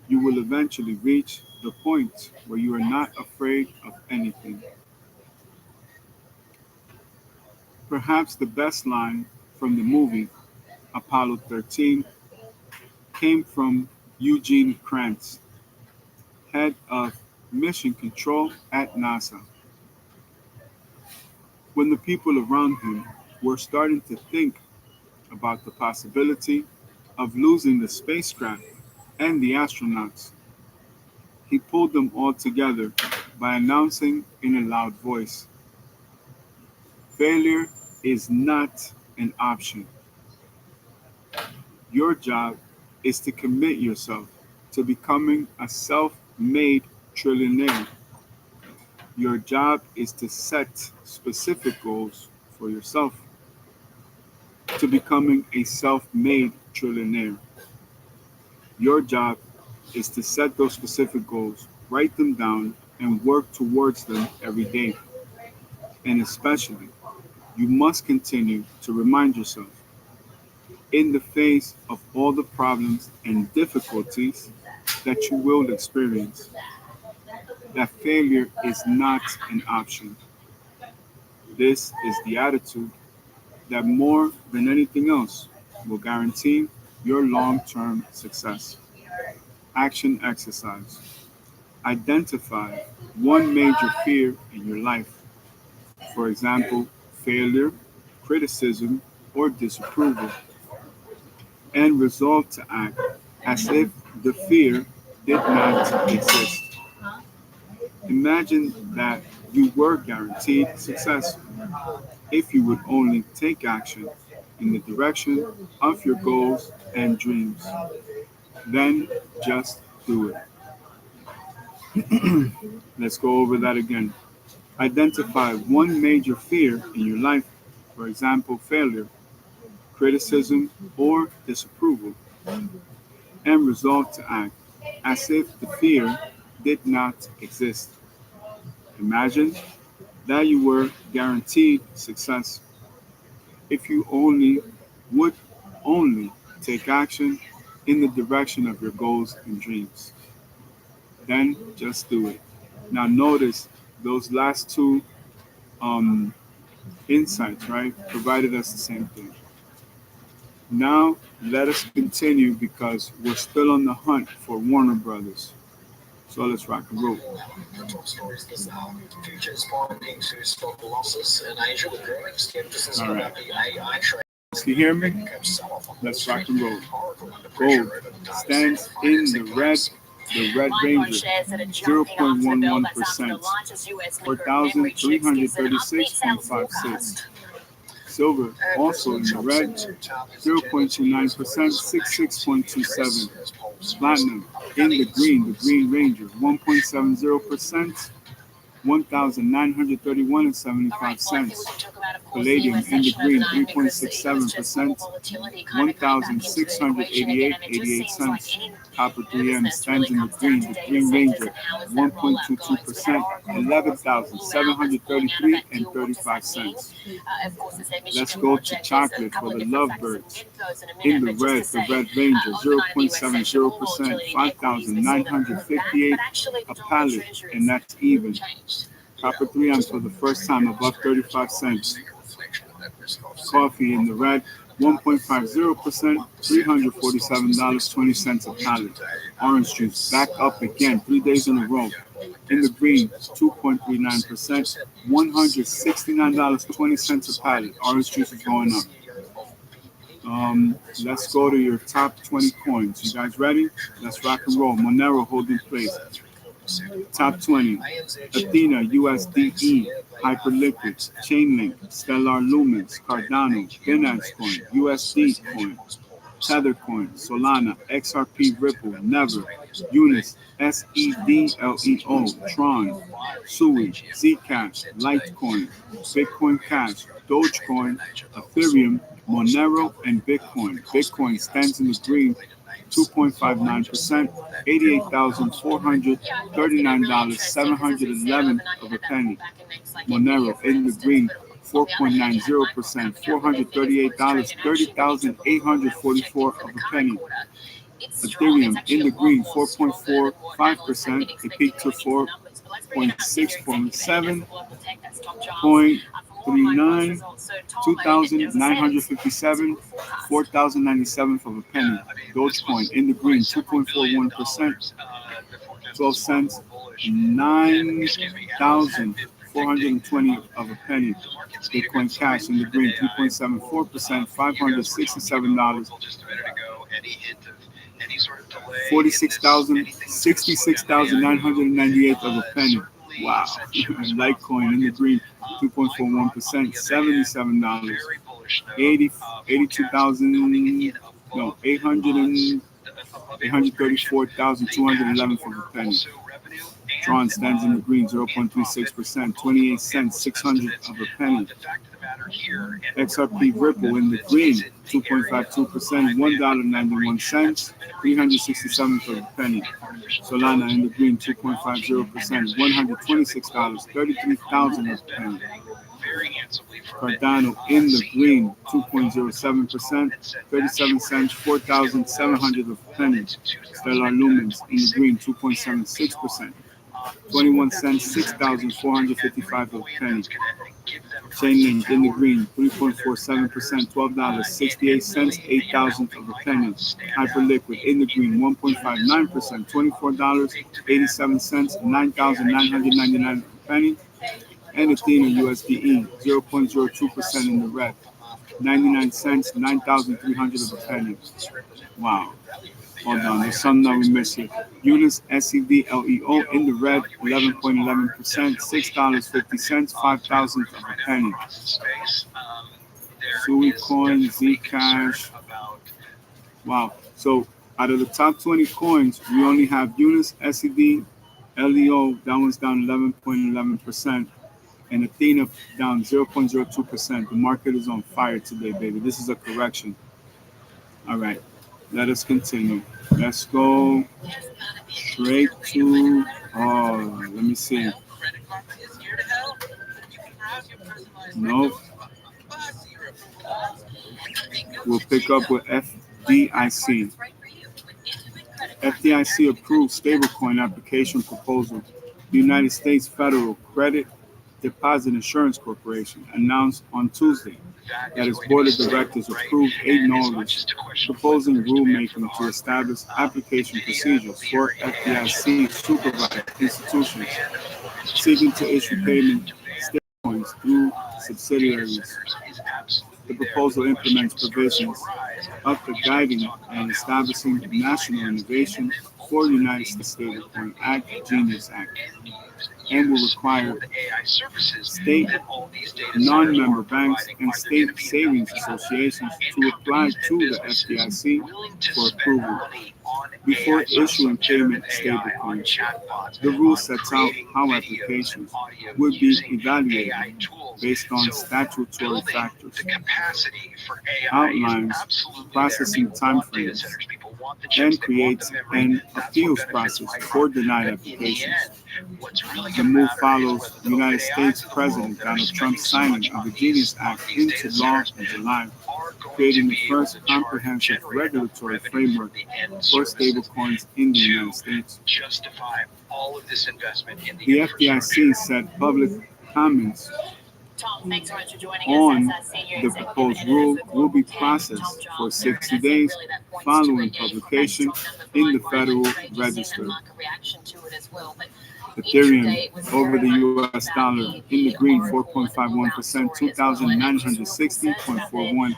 You will eventually reach the point where you are not afraid of anything. Perhaps the best line from the movie Apollo 13 came from Eugene Krantz, head of mission control at NASA. When the people around him were starting to think about the possibility of losing the spacecraft and the astronauts, he pulled them all together by announcing in a loud voice, "Failure is not an option. Your job is to commit yourself to becoming a self made trillionaire. Your job is to set specific goals for yourself to becoming a self made trillionaire. Your job is to set those specific goals, write them down, and work towards them every day. And especially, you must continue to remind yourself, in the face of all the problems and difficulties that you will experience, that failure is not an option. This is the attitude that more than anything else will guarantee your long term success." Action exercise. Identify one major fear in your life. For example, failure, criticism, or disapproval, and resolve to act as if the fear did not exist. Imagine that you were guaranteed success if you would only take action in the direction of your goals and dreams. Then just do it. Let's go over that again. Identify one major fear in your life, for example, failure, criticism, or disapproval, and resolve to act as if the fear did not exist. Imagine that you were guaranteed success if you would only take action in the direction of your goals and dreams. Then just do it. Now notice those last two um, insights, right, provided us the same thing. Now let us continue because we're still on the hunt for Warner Brothers. So let's rock and roll. The top stories this hour. Futures pointing to stock losses in Asia with growing skepticism All right. about the AI trade. Can you hear me? Let's rock and roll. Gold stands in the red Ranger, 0.11%, 4,336.56. Silver also in the red, 0.29%, 66.27. Platinum in the Green Ranger, 1.70%, 1,931.75. Palladium in the green, 3.67%, 1,688.88. Copper 3M stands in the Green Ranger, 1.22%, 11,733.35. Let's go to chocolate for the lovebirds. In the Red Ranger, 0.70%, 5,958 a pallet, and that's even. Copper 3 ounce for the first time above 35 cents. Coffee in the red, 1.50%, $347.20 a pallet. Orange juice back up again, 3 days in a row. In the green, 2.39%, $169.20 a pallet. Orange juice is going up. Let's go to your top 20 coins. You guys ready? Let's rock and roll. Monero holding place. Top 20. Athena, USDE, Hyperliquid, Chainlink, Stellar Lumens, Cardano, Binance Coin, USD Coin, Tether Coin, Solana, XRP Ripple, Never, Unis, SEDLEO, Tron, Sui, Zcash, Litecoin, Bitcoin Cash, Dogecoin, Ethereum, Monero, and Bitcoin. Bitcoin stands in the green, 2.59%, $88,439.711 of a penny. Monero in the green, 4.90%, $438, $30,844 of a penny. Ethereum in the green, 4.45%, it peaked to 4.6.7.39, 2,957, 4,097 for a penny. Dogecoin in the green, 2.41%, 12 cents. 9,420 of a penny. Bitcoin Cash in the green 3.74%, $567. 66,998 of a penny. Wow. Litecoin in the green 2.41%, $77. 82,000, no, 834,211 for the penny. Tron stands in the green 0.36%, 28 cents, 600 of a penny. XRP Ripple in the green 2.52%, $1.91, 367 for the penny. Solana in the green 2.50%, $126, 33,000 of a penny. Cardano in the green 2.07%, 37 cents, 4,700 of a penny. Stellar Lumens in the green 2.76%, 21 cents, 6,455 of a penny. Chainlink in the green 3.47%, $12.68, 8,000 of a penny. Hyperliquid in the green 1.59%, $24.87, 9,999 of a penny. And Athena USDE 0.02% in the red, 99 cents, 9,300 of a penny. Wow. Hold on, there's something that we missed here. Unis SEDLEO in the red, 11.11%, $6.50, 5,000 of a penny. Sui Coin, Zcash. Wow. So out of the top 20 coins, we only have Unis SEDLEO. That one's down 11.11%. And Athena down 0.02%. The market is on fire today, baby. This is a correction. All right. Let us continue. Let's go straight to, let me see. Nope. We'll pick up with FDIC. FDIC approved stablecoin application proposal. The United States Federal Credit Deposit Insurance Corporation announced on Tuesday that its board of directors approved 8 notices proposing rulemaking to establish application procedures for FDIC supervised institutions seeking to issue payment stablecoins through subsidiaries. The proposal implements provisions of the Guiding and Establishing National Innovation for the United States Stablecoin Act, Genius Act, and will require state non-member banks and state savings associations to apply to the FDIC for approval before issuing payment stablecoins. The rule sets out how applications would be evaluated based on statutory factors, outlines processing timeframes, and creates an appeals process for denied applications. The move follows United States President Donald Trump's signing of the Genius Act into law in July, creating the first comprehensive regulatory framework for stablecoins in the United States. The FDIC said public comments on the proposed rule will be processed for 60 days following publication in the Federal Register. Ethereum over the US dollar in the green 4.51%, 2,960.41.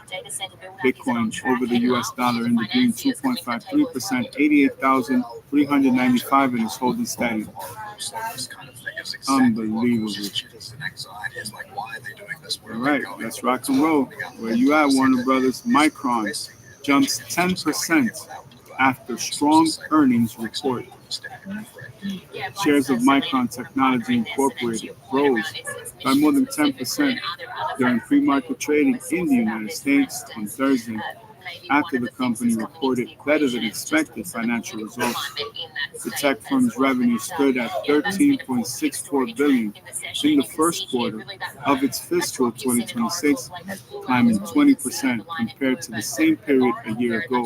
Bitcoin over the US dollar in the green 2.53%, 88,395, and is holding steady. Unbelievable. All right, let's rock and roll. Where you at, Warner Brothers? Micron jumps 10% after strong earnings report. Shares of Micron Technology Incorporated rose by more than 10% during pre-market trading in the United States on Thursday, after the company reported better than expected financial results. The tech firm's revenue stood at $13.64 billion in the first quarter of its fiscal 2026, climbing 20% compared to the same period a year ago,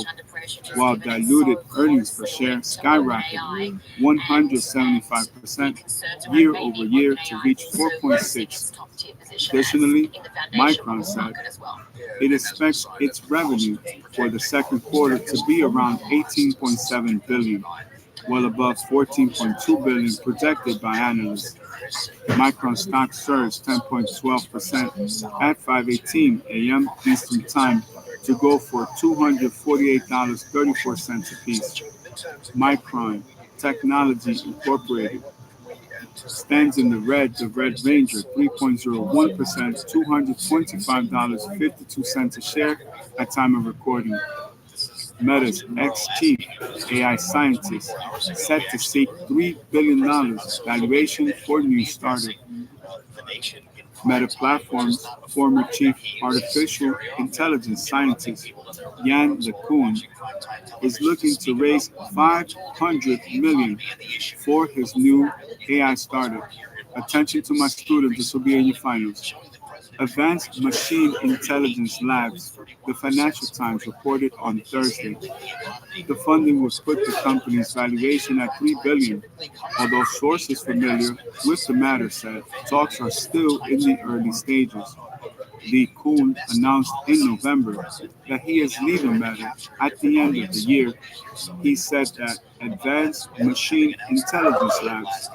while diluted earnings per share skyrocketed 175% year over year to reach 4.6. Additionally, Micron said it expects its revenue for the second quarter to be around $18.7 billion. well above 14.2 billion projected by analysts. Micron stock surged 10.12% at 5:18 a.m. Eastern Time to go for $248.34 apiece. Micron Technology Incorporated stands in the Red Ranger 3.01%, $225.52 a share at time of recording. Meta's ex-chief AI scientist set to seek $3 billion valuation for new startup. Meta Platforms' former chief artificial intelligence scientist Yan LeCun is looking to raise $500 million for his new AI startup. Attention to my students, this will be in your finals. Advanced Machine Intelligence Labs, the Financial Times reported on Thursday. The funding would put the company's valuation at $3 billion. Although sources familiar with the matter said talks are still in the early stages. Lee Kuhn announced in November that he is leaving Meta at the end of the year. He said that Advanced Machine Intelligence Labs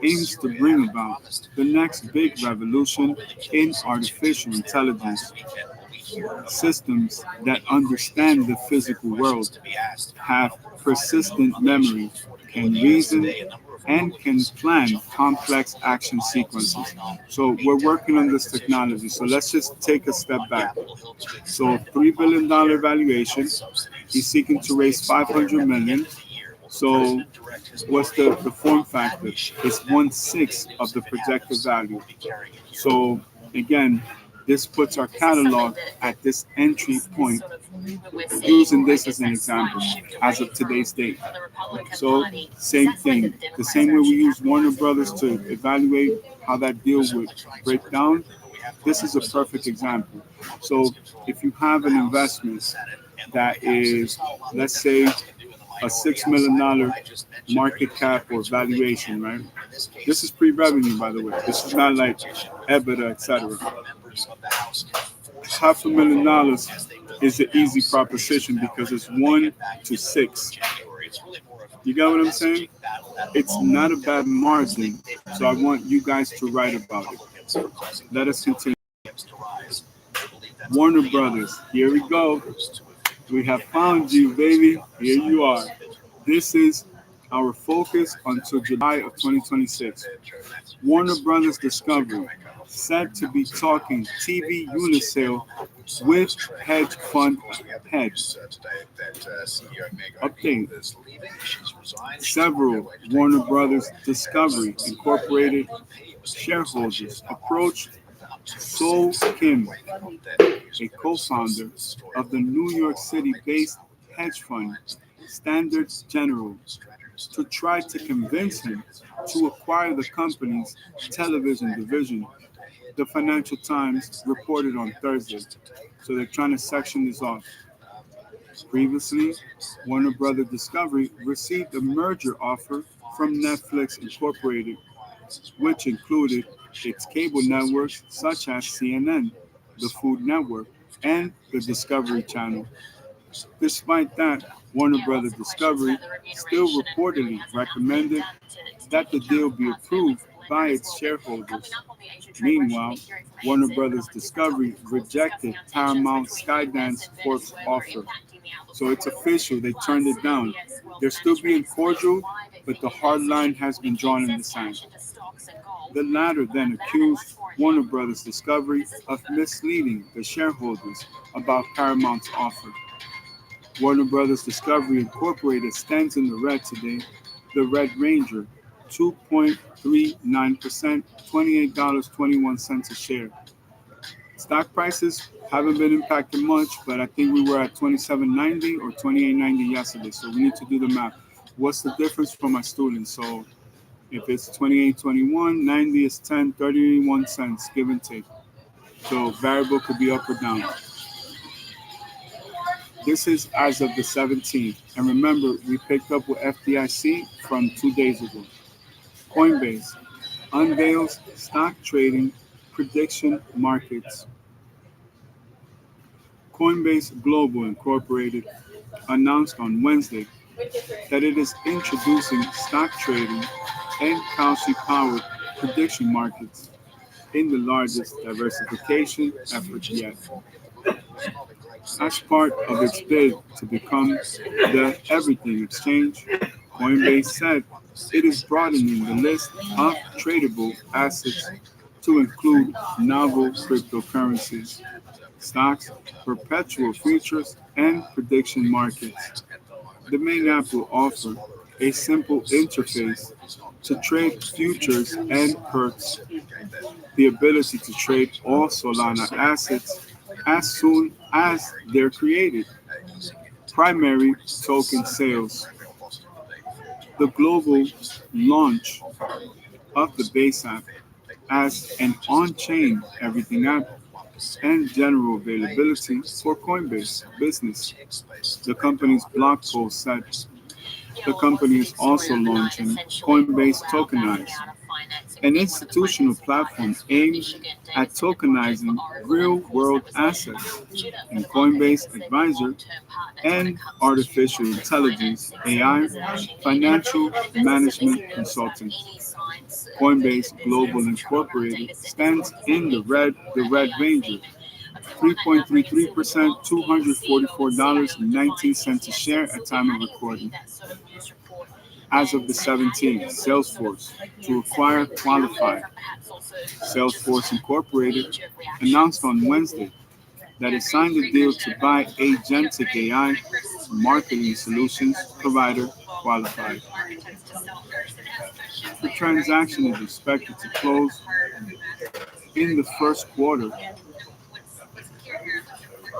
aims to bring about the next big revolution in artificial intelligence. Systems that understand the physical world, have persistent memory, can reason, and can plan complex action sequences. So we're working on this technology. So let's just take a step back. So $3 billion valuation. He's seeking to raise 500 million. So what's the form factor? It's 1/6 of the projected value. So again, this puts our catalog at this entry point, using this as an example as of today's date. So same thing, the same way we use Warner Brothers to evaluate how that deal would break down, this is a perfect example. So if you have an investment that is, let's say, a $6 million market cap or valuation, right? This is pre-revenue, by the way. This is not like EBITDA, etc. $500,000 is an easy proposition because it's 1 to 6. You got what I'm saying? It's not a bad margin, so I want you guys to write about it. Let us continue. Warner Brothers, here we go. We have found you, baby. Here you are. This is our focus until July of 2026. Warner Brothers Discovery said to be talking TV unit sale with hedge fund heads. Update. Several Warner Brothers Discovery Incorporated shareholders approached So Kim, a co-founder of the New York City-based hedge fund Standard General, to try to convince him to acquire the company's television division. The Financial Times reported on Thursday, so they're trying to section this off. Previously, Warner Brothers Discovery received a merger offer from Netflix Incorporated, which included its cable networks such as CNN, the Food Network, and the Discovery Channel. Despite that, Warner Brothers Discovery still reportedly recommended that the deal be approved by its shareholders. Meanwhile, Warner Brothers Discovery rejected Paramount Skydance Corp's offer. So it's official, they turned it down. They're still being cordial, but the hard line has been drawn in the sand. The latter then accused Warner Brothers Discovery of misleading the shareholders about Paramount's offer. Warner Brothers Discovery Incorporated stands in the red today. The Red Ranger, 2.39%, $28.21 a share. Stock prices haven't been impacted much, but I think we were at $27.90 or $28.90 yesterday, so we need to do the math. What's the difference for my students? So if it's 28.21, 90 is 10.31 cents, give and take. So variable could be up or down. This is as of the 17th. And remember, we picked up with FDIC from 2 days ago. Coinbase unveils stock trading prediction markets. Coinbase Global Incorporated announced on Wednesday that it is introducing stock trading and Kalshi-powered prediction markets in the largest diversification effort yet. As part of its bid to become the everything exchange, Coinbase said it is broadening the list of tradable assets to include novel cryptocurrencies, stocks, perpetual futures, and prediction markets. The main app will offer a simple interface to trade futures and perks, the ability to trade all Solana assets as soon as they're created, primary token sales, the global launch of the base app as an on-chain everything app, and general availability for Coinbase Business. The company's blog post said the company is also launching Coinbase Tokenize, an institutional platform aimed at tokenizing real-world assets, and Coinbase Advisor and artificial intelligence (AI) financial management consulting. Coinbase Global Incorporated stands in the Red Ranger, 3.33%, $244.19 a share at time of recording. As of the 17th, Salesforce to acquire Qualified. Salesforce Incorporated announced on Wednesday that it signed a deal to buy agentic AI marketing solutions provider Qualified. The transaction is expected to close in the first quarter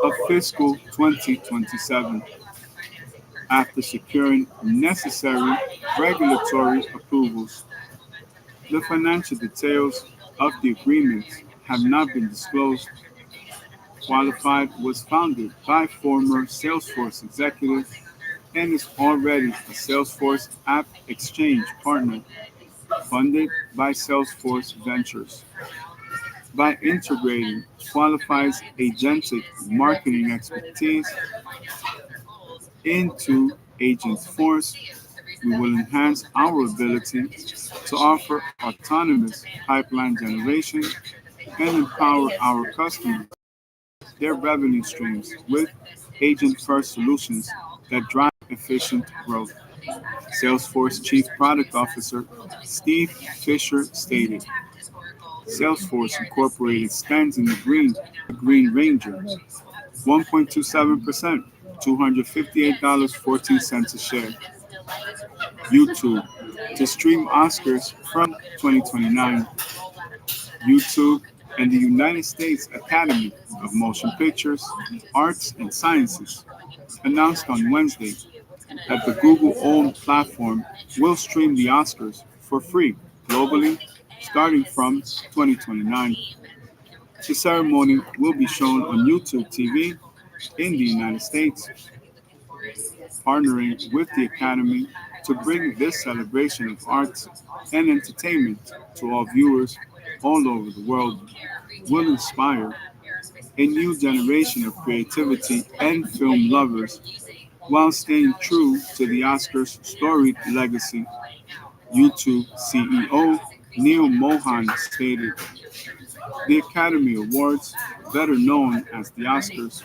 of fiscal 2027 after securing necessary regulatory approvals. The financial details of the agreements have not been disclosed. Qualified was founded by former Salesforce executives and is already a Salesforce App Exchange partner funded by Salesforce Ventures. By integrating Qualified's agentic marketing expertise into Agent's Force, we will enhance our ability to offer autonomous pipeline generation and empower our customers their revenue streams with agent-first solutions that drive efficient growth. Salesforce Chief Product Officer Steve Fisher stated, Salesforce Incorporated stands in the Green Ranger, 1.27%, $258.14 a share. YouTube to stream Oscars from 2029. YouTube and the United States Academy of Motion Pictures, Arts and Sciences announced on Wednesday that the Google-owned platform will stream the Oscars for free globally starting from 2029. The ceremony will be shown on YouTube TV in the United States, partnering with the Academy to bring this celebration of arts and entertainment to all viewers all over the world will inspire a new generation of creativity and film lovers while staying true to the Oscars' storied legacy. YouTube CEO Neil Mohan stated, the Academy Awards, better known as the Oscars,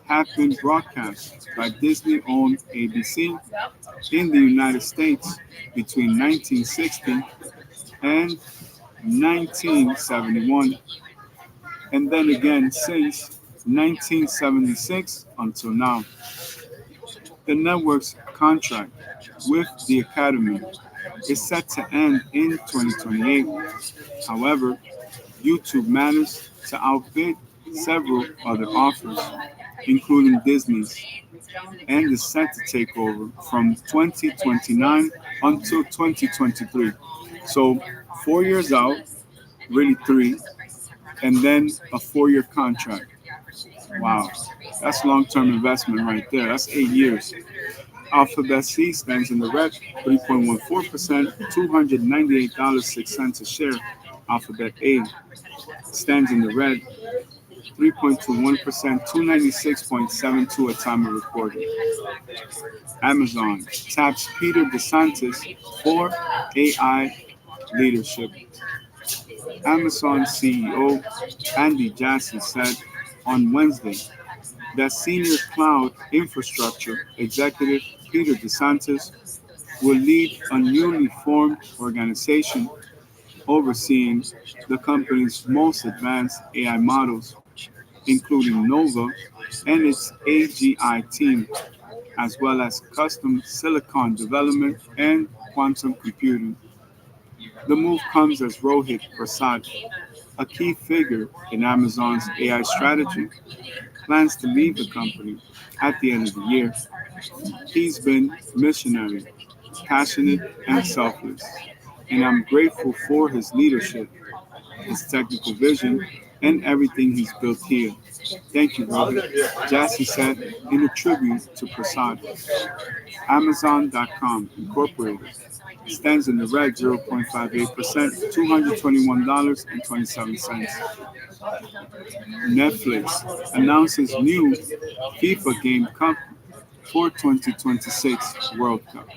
have been broadcast by Disney-owned ABC in the United States between 1960 and 1971, and then again since 1976 until now. The network's contract with the Academy is set to end in 2028. However, YouTube managed to outbid several other offers, including Disney's, and is set to take over from 2029 until 2023. So 4 years out, really three, and then a 4-year contract. Wow, that's long-term investment right there. That's 8 years. Alphabet C stands in the red, 3.14%, $298.06 a share. Alphabet A stands in the red, 3.21%, 296.72 at time of recording. Amazon taps Peter DeSantis for AI leadership. Amazon CEO Andy Jassy said on Wednesday that senior cloud infrastructure executive Peter DeSantis will lead a newly formed organization overseeing the company's most advanced AI models, including Nova and its AGI team, as well as custom silicon development and quantum computing. The move comes as Rohit Prasad, a key figure in Amazon's AI strategy, plans to leave the company at the end of the year. He's been missionary, passionate, and selfless, and I'm grateful for his leadership, his technical vision, and everything he's built here. Thank you, brother, Jassy said in a tribute to Prasad. Amazon.com Incorporated stands in the red 0.58%, $221.27. Netflix announces new FIFA game cup for 2026 World Cup.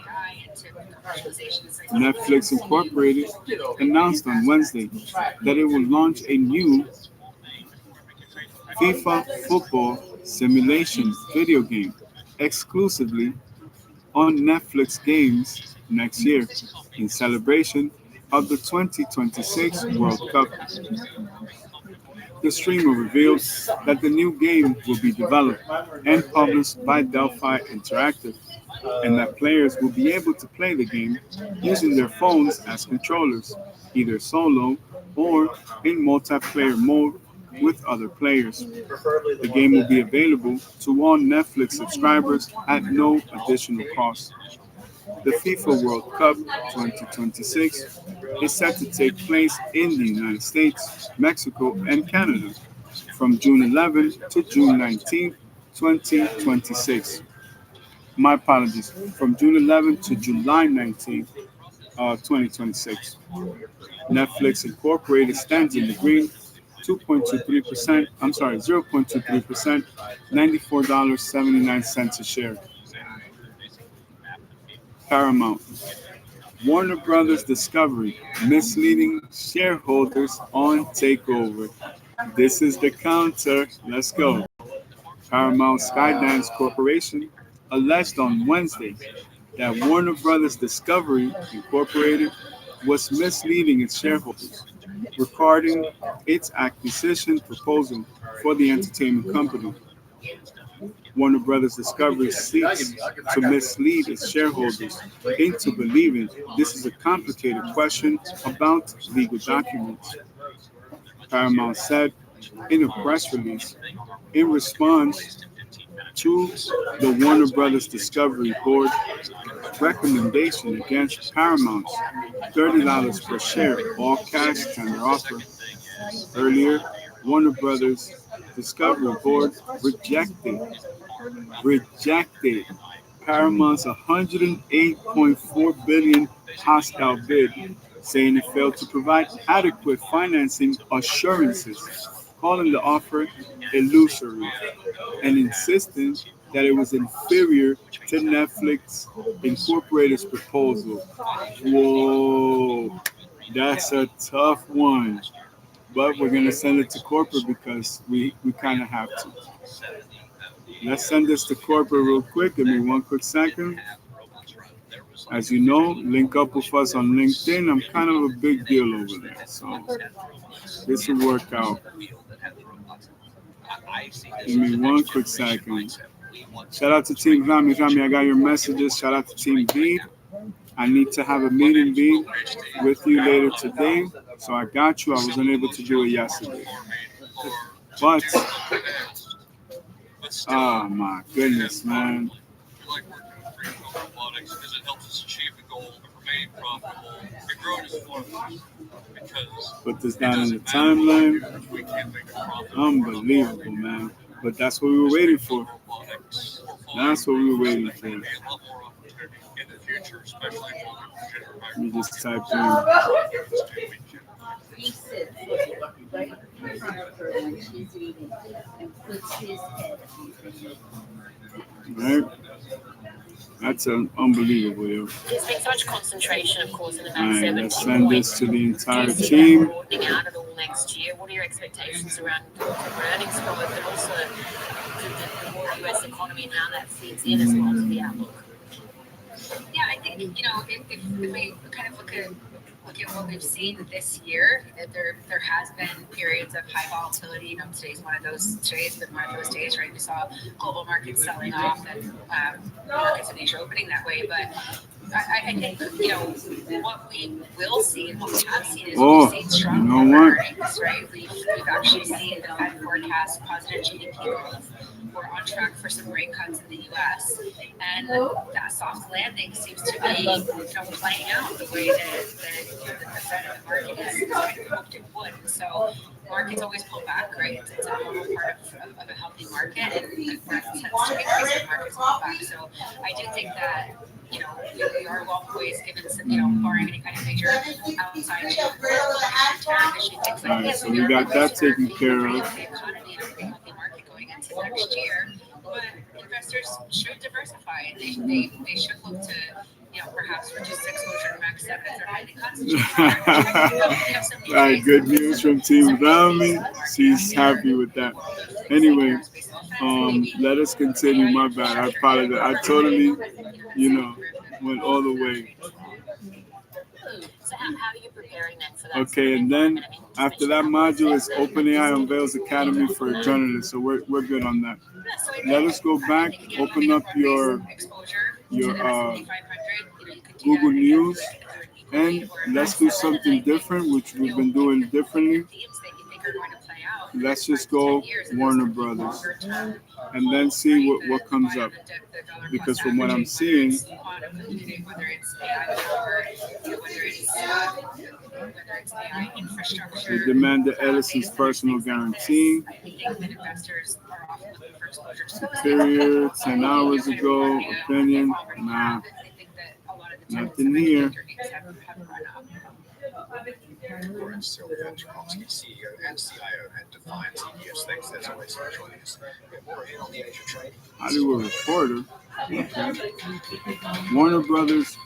Netflix Incorporated announced on Wednesday that it will launch a new FIFA football simulation video game exclusively on Netflix games next year in celebration of the 2026 World Cup. The streamer revealed that the new game will be developed and published by Delphi Interactive, and that players will be able to play the game using their phones as controllers, either solo or in multiplayer mode with other players. The game will be available to all Netflix subscribers at no additional cost. The FIFA World Cup 2026 is set to take place in the United States, Mexico, and Canada from June 11th to June 19th, 2026. My apologies, from June 11th to July 19th, 2026. Netflix Incorporated stands in the green, 2.23%, I'm sorry, 0.23%, $94.79 a share. Paramount. Warner Brothers Discovery misleading shareholders on takeover. This is the counter. Let's go. Paramount Skydance Corporation alleged on Wednesday that Warner Brothers Discovery Incorporated was misleading its shareholders regarding its acquisition proposal for the entertainment company. Warner Brothers Discovery seeks to mislead its shareholders into believing this is a complicated question about legal documents, Paramount said in a press release in response to the Warner Brothers Discovery Board recommendation against Paramount's $30 per share all cash tender offer. Earlier, Warner Brothers Discovery Board rejected Paramount's $108.4 billion hostile bid, saying it failed to provide adequate financing assurances, calling the offer illusory and insisting that it was inferior to Netflix Incorporated's proposal. Whoa, that's a tough one. But we're going to send it to corporate because we kind of have to. Let's send this to corporate real quick. Give me one quick second. As you know, link up with us on LinkedIn. I'm kind of a big deal over there. So this will work out. Give me one quick second. Shout out to Team Rami. Rami, I got your messages. Shout out to Team V. I need to have a meeting, V, with you later today. So I got you. I was unable to do it yesterday. But, oh my goodness, man. Put this down in the timeline. Unbelievable, man. But that's what we were waiting for. That's what we were waiting for. Let me just type in. her when she's reading and puts his head on her knee. Right? That's unbelievable, yo. There's been so much concentration, of course, in the All Mag right, 7. let's send this to the Do entire you see that team. broadening out at all next year? What are your expectations around corporate earnings growth, but also the more US economy and how that feeds in as well to the outlook? Yeah, I think if we kind of look at what we've seen this year, there has been periods of high volatility. Today's one of those. Today's been one of those days, right? We saw global markets selling off and markets in Asia opening that way. But I think what we will see and what we have seen is we've seen strong earnings, right? We've actually seen the Fed forecast positive GDP growth. We're on track for some rate cuts in the U.S. and that soft landing seems to be playing out the way that the Fed and the market has hoped it would. So markets always pull back, right? It's a normal part of a healthy market, and that tends to increase when markets pull back. So I do think that we are well poised given barring any kind of major outside tariff issue, things like this. So we got that taken care of. The economy and a pretty healthy market going into next year, but investors should diversify. They should look to perhaps reduce exposure to Max 7 if they're highly concentrated. All right, good news from Team around me. She's happy with that. Anyway, let us continue. My bad. I apologize. I totally, went all the way. So how are you preparing then for that? Okay, and then after that module is OpenAI unveils Academy for Journalists. So we're good on that. Let us go back. Open up your Google News, and let's do something different, which we've been doing differently. Let's just go Warner Brothers and then see what comes up. Because from what I'm seeing, they demanded Edison's personal guarantee. Superior, 10 hours ago, opinion, nah, nothing here. CEO and CIO had defined CEOs. Thanks, as always, for joining us. More in on the Asia trade. Hollywood Reporter. Okay. Warner Brothers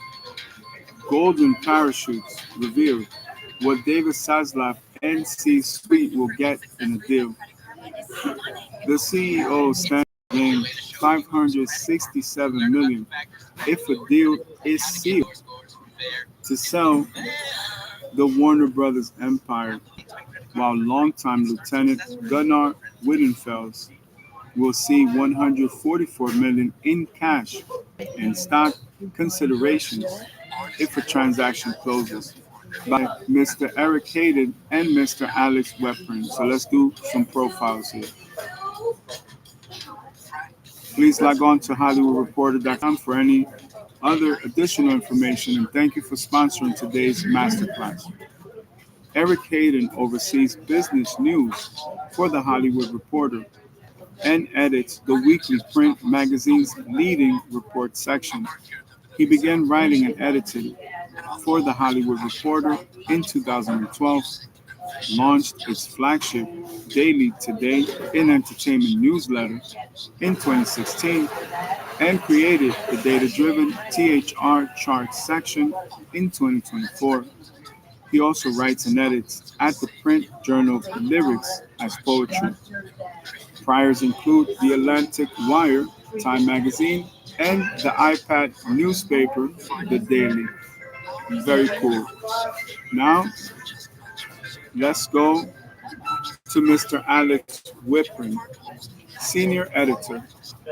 Golden Parachutes revealed what David Zaslav and C-suite will get in a deal. The CEO stands to gain $567 million if a deal is sealed to sell the Warner Brothers empire, while longtime Lieutenant Gunnar Wittenfels will see $144 million in cash and stock considerations if a transaction closes by Mr. Eric Hayden and Mr. Alex Weprin. So let's do some profiles here. Please log on to HollywoodReporter.com for any other additional information, and thank you for sponsoring today's masterclass. Eric Hayden oversees business news for The Hollywood Reporter and edits the weekly print magazine's leading report section. He began writing and editing for The Hollywood Reporter in 2012, launched its flagship Daily Today in Entertainment newsletter in 2016, and created the data-driven THR charts section in 2024. He also writes and edits at the print journal Lyrics as Poetry. Priors include The Atlantic Wire, Time Magazine, and the iPad newspaper, The Daily. Very cool. Now, let's go to Mr. Alex Weprin, Senior Editor.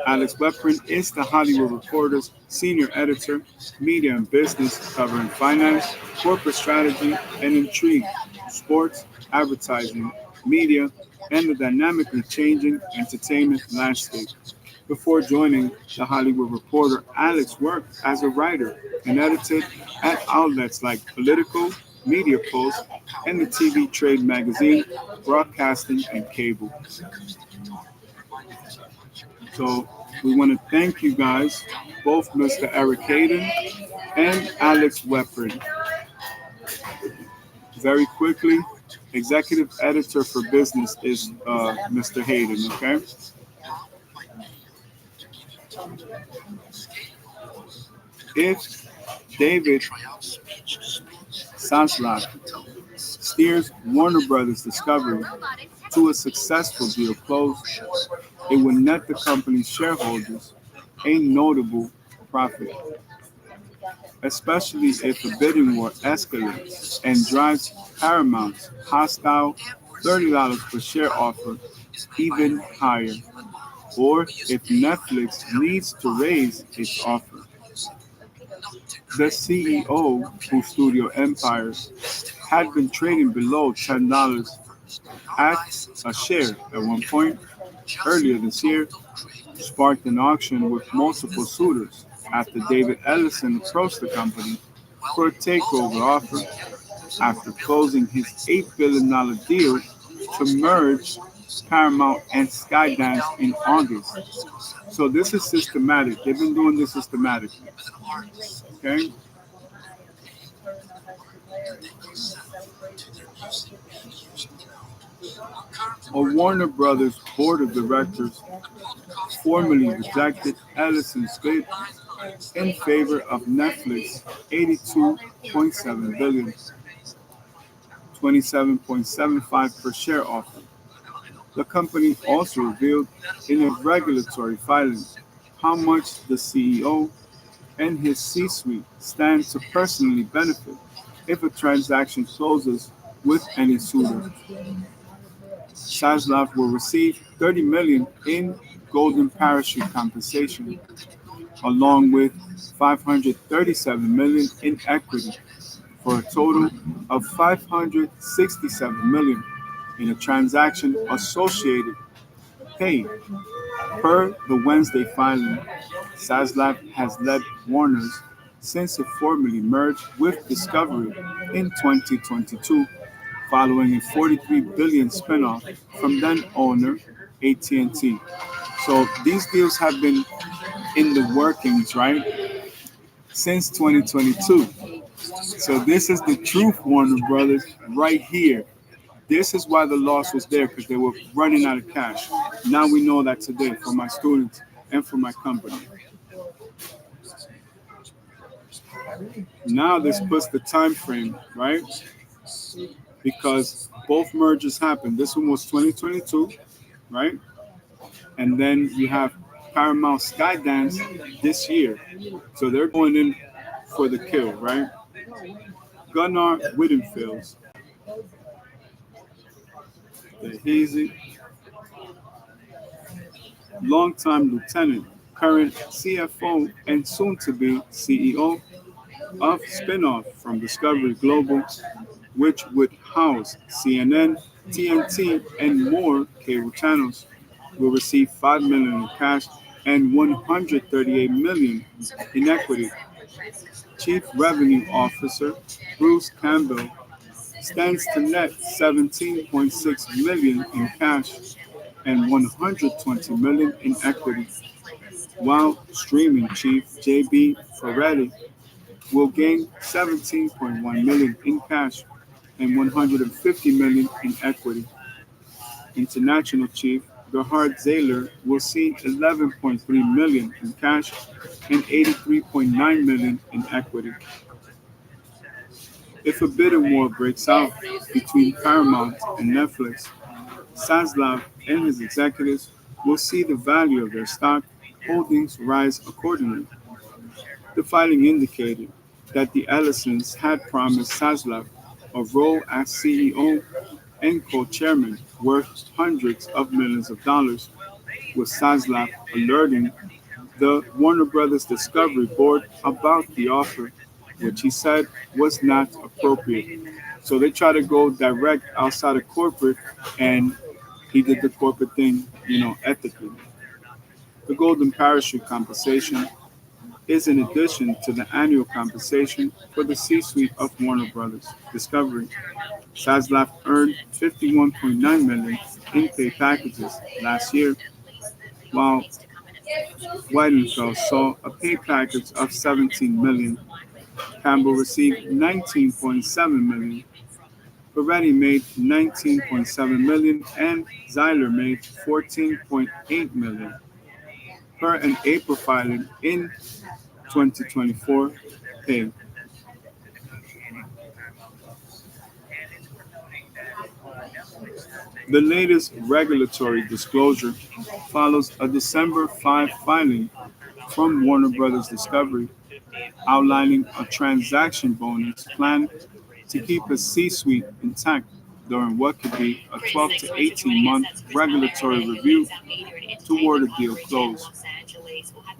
Alex Weprin is The Hollywood Reporter's Senior Editor, Media and Business, covering finance, corporate strategy, and intrigue, sports, advertising, media, and the dynamically changing entertainment landscape. Before joining The Hollywood Reporter, Alex worked as a writer and edited at outlets like Political, Media Post, and the TV Trade magazine, Broadcasting, and Cable. So we want to thank you guys, both Mr. Eric Hayden and Alex Weprin. Very quickly, Executive editor for business is Mr. Hayden. Okay. If David Zaslav steers Warner Brothers Discovery to a successful deal close, it would net the company's shareholders a notable profit, especially if the bidding war escalates and drives Paramount's hostile $30 per share offer even higher, or if Netflix needs to raise its offer. The CEO, whose studio empires had been trading below $10 at a share at one point earlier this year, sparked an auction with multiple suitors after David Ellison approached the company for a takeover offer after closing his $8 billion deal to merge Paramount and Skydance in August. So this is systematic. They've been doing this systematically. Okay? A Warner Brothers board of directors formally rejected Ellison's bid in favor of Netflix 82.7 billion, 27.75 per share offer. The company also revealed in a regulatory filing how much the CEO and his C-suite stand to personally benefit if a transaction closes with any suitor. Zaslav will receive $30 million in golden parachute compensation, along with $537 million in equity, for a total of $567 million in a transaction associated pay. Per the Wednesday filing, Zaslav has led Warner's since it formally merged with Discovery in 2022, following a $43 billion spinoff from then owner AT&T. So these deals have been in the workings, right, since 2022. So this is the truth, Warner Brothers, right here. This is why the loss was there, because they were running out of cash. Now we know that today for my students and for my company. Now this puts the time frame, right? Because both mergers happened. This one was 2022, right? And then you have Paramount Skydance this year. So they're going in for the kill, right? Gunnar Wittenfels, the hazy, longtime lieutenant, current CFO, and soon to be CEO of spinoff from Discovery Global, which would house CNN, TNT, and more cable channels, will receive $5 million in cash and $138 million in equity. Chief Revenue Officer Bruce Campbell stands to net $17.6 million in cash and $120 million in equity, while streaming chief JB Ferretti will gain $17.1 million in cash and $150 million in equity. International chief Gerhard Zahler will see $11.3 million in cash and $83.9 million in equity. If a bidding war breaks out between Paramount and Netflix, Zaslav and his executives will see the value of their stock holdings rise accordingly. The filing indicated that the Ellisons had promised Zaslav a role as CEO and co-chairman worth hundreds of millions of dollars, with Zaslav alerting the Warner Brothers Discovery Board about the offer, which he said was not appropriate. So they try to go direct outside of corporate, and he did the corporate thing, ethically. The golden parachute compensation is in addition to the annual compensation for the C-suite of Warner Brothers Discovery. Zaslav earned $51.9 million in pay packages last year, while Weidenfeld saw a pay package of $17 million. Campbell received $19.7 million. Ferretti made 19.7 million and Zyler made 14.8 million per an April filing in 2024 pay. The latest regulatory disclosure follows a December 5 filing from Warner Brothers Discovery outlining a transaction bonus plan to keep a C-suite intact during what could be a 12 to 18-month regulatory review toward a deal close.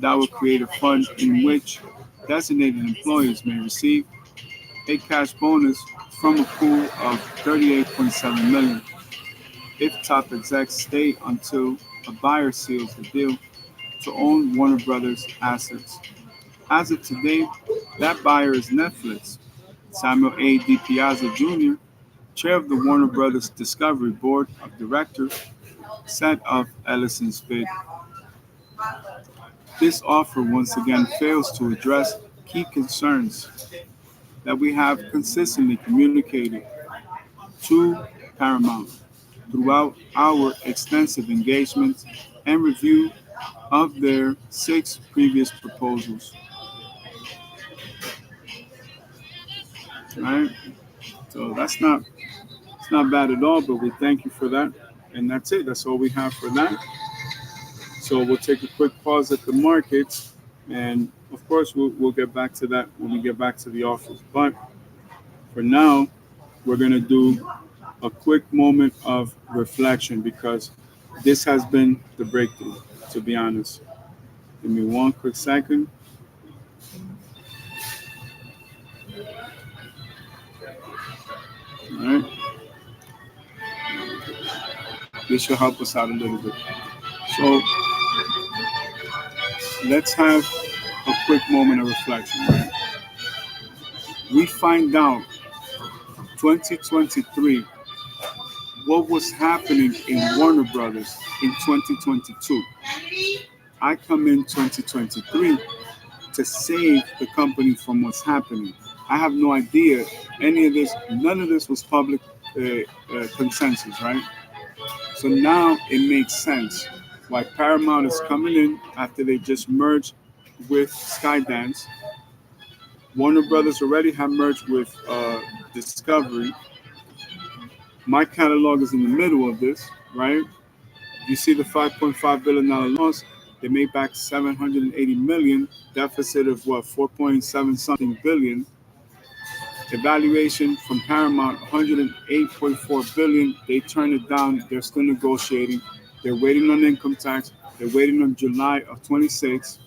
That will create a fund in which designated employees may receive a cash bonus from a pool of 38.7 million if top execs stay until a buyer seals the deal to own Warner Brothers assets. As of today, that buyer is Netflix. Samuel A. DiPiazza Jr., chair of the Warner Brothers Discovery Board of Directors, said of Ellison's bid. This offer once again fails to address key concerns that we have consistently communicated to Paramount throughout our extensive engagement and review of their 6 previous proposals. All right, so it's not bad at all, but we thank you for that, and that's it. That's all we have for that. So we'll take a quick pause at the markets, and of course we'll get back to that when we get back to the office. But for now, we're gonna do a quick moment of reflection because this has been the breakthrough. To be honest, give me one quick second. All right, this should help us out a little bit. So let's have a quick moment of reflection. Right? We find out 2023 what was happening in Warner Brothers in 2022. I come in 2023 to save the company from what's happening. I have no idea any of this, none of this was public consensus, right? So now it makes sense why Paramount is coming in after they just merged with Skydance. Warner Brothers already have merged with Discovery. My catalog is in the middle of this, right? You see the $5.5 billion loss. They made back 780 million, deficit of what, 4.7 something billion. Evaluation from Paramount, 108.4 billion. They turned it down. They're still negotiating. They're waiting on income tax. They're waiting on July of 26.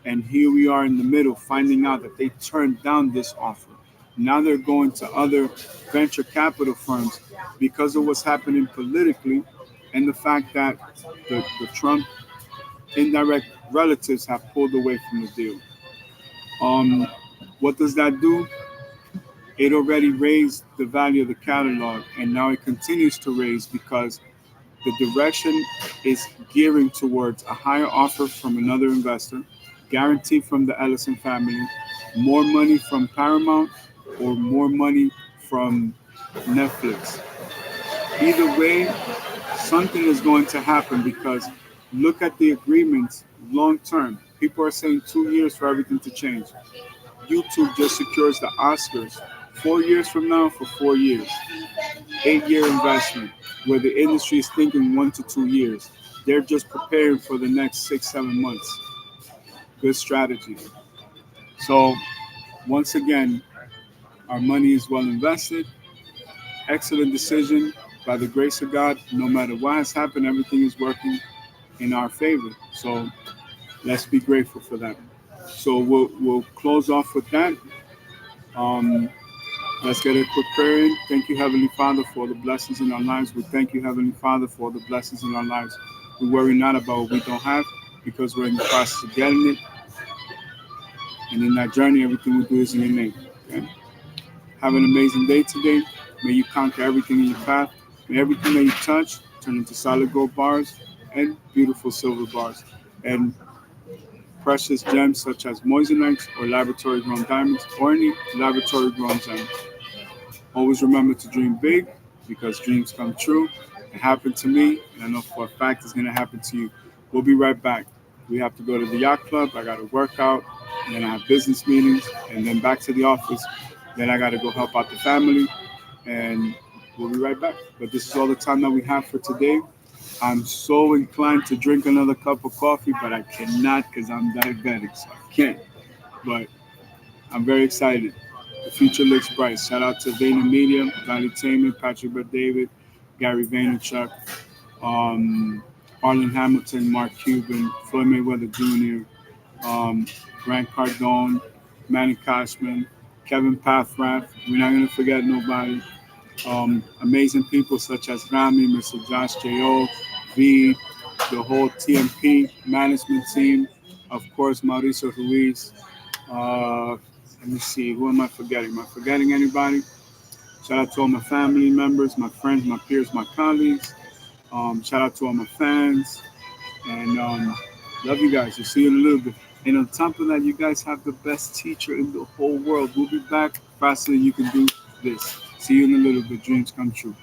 And here we are in the middle, finding out that they turned down this offer. Now they're going to other venture capital firms because of what's happening politically and the fact that the Trump indirect relatives have pulled away from the deal. What does that do? It already raised the value of the catalog, and now it continues to raise because the direction is gearing towards a higher offer from another investor, guaranteed from the Ellison family, more money from Paramount, or more money from Netflix. Either way, something is going to happen because look at the agreements long term. People are saying 2 years for everything to change. YouTube just secures the Oscars 4 years from now for 4 years. 8-year investment where the industry is thinking 1 to 2 years. They're just preparing for the next 6, 7 months. Good strategy. So once again, our money is well invested. Excellent decision by the grace of God. No matter what has happened, everything is working in our favor. So let's be grateful for that. So we'll close off with that. Um, let's get a quick prayer in. Thank you, Heavenly Father, for the blessings in our lives. We thank you, Heavenly Father, for the blessings in our lives. We worry not about what we don't have because we're in the process of getting it. And in that journey, everything we do is in your name. Okay? Have an amazing day today. May you conquer everything in your path. May everything that you touch turn into solid gold bars and beautiful silver bars. And precious gems such as moissanite or laboratory grown diamonds or any laboratory grown gem. Always remember to dream big because dreams come true. It happened to me, and I know for a fact it's going to happen to you. We'll be right back. We have to go to the yacht club. I got to work out, and then I have business meetings, and then back to the office. Then I got to go help out the family, and we'll be right back. But this is all the time that we have for today. I'm so inclined to drink another cup of coffee, but I cannot because I'm diabetic, so I can't. But I'm very excited. The future looks bright. Shout out to Vayner Media, Valley Taman, Patrick Bet David, Gary Vaynerchuk, um, Arlen Hamilton, Mark Cuban, Floyd Mayweather Jr., Grant Cardone, Manny Cashman, Kevin Pathrath. We're not going to forget nobody. Amazing people such as Rami, Mr. Josh J.O., V, the whole TMP management team, of course, Mauricio Ruiz. Uh, Let me see, who am I forgetting? Am I forgetting anybody? Shout out to all my family members, my friends, my peers, my colleagues. Shout out to all my fans. And love you guys. We'll see you in a little bit. And on top of that, you guys have the best teacher in the whole world. We'll be back faster than you can do this. See you in a little bit. Dreams come true.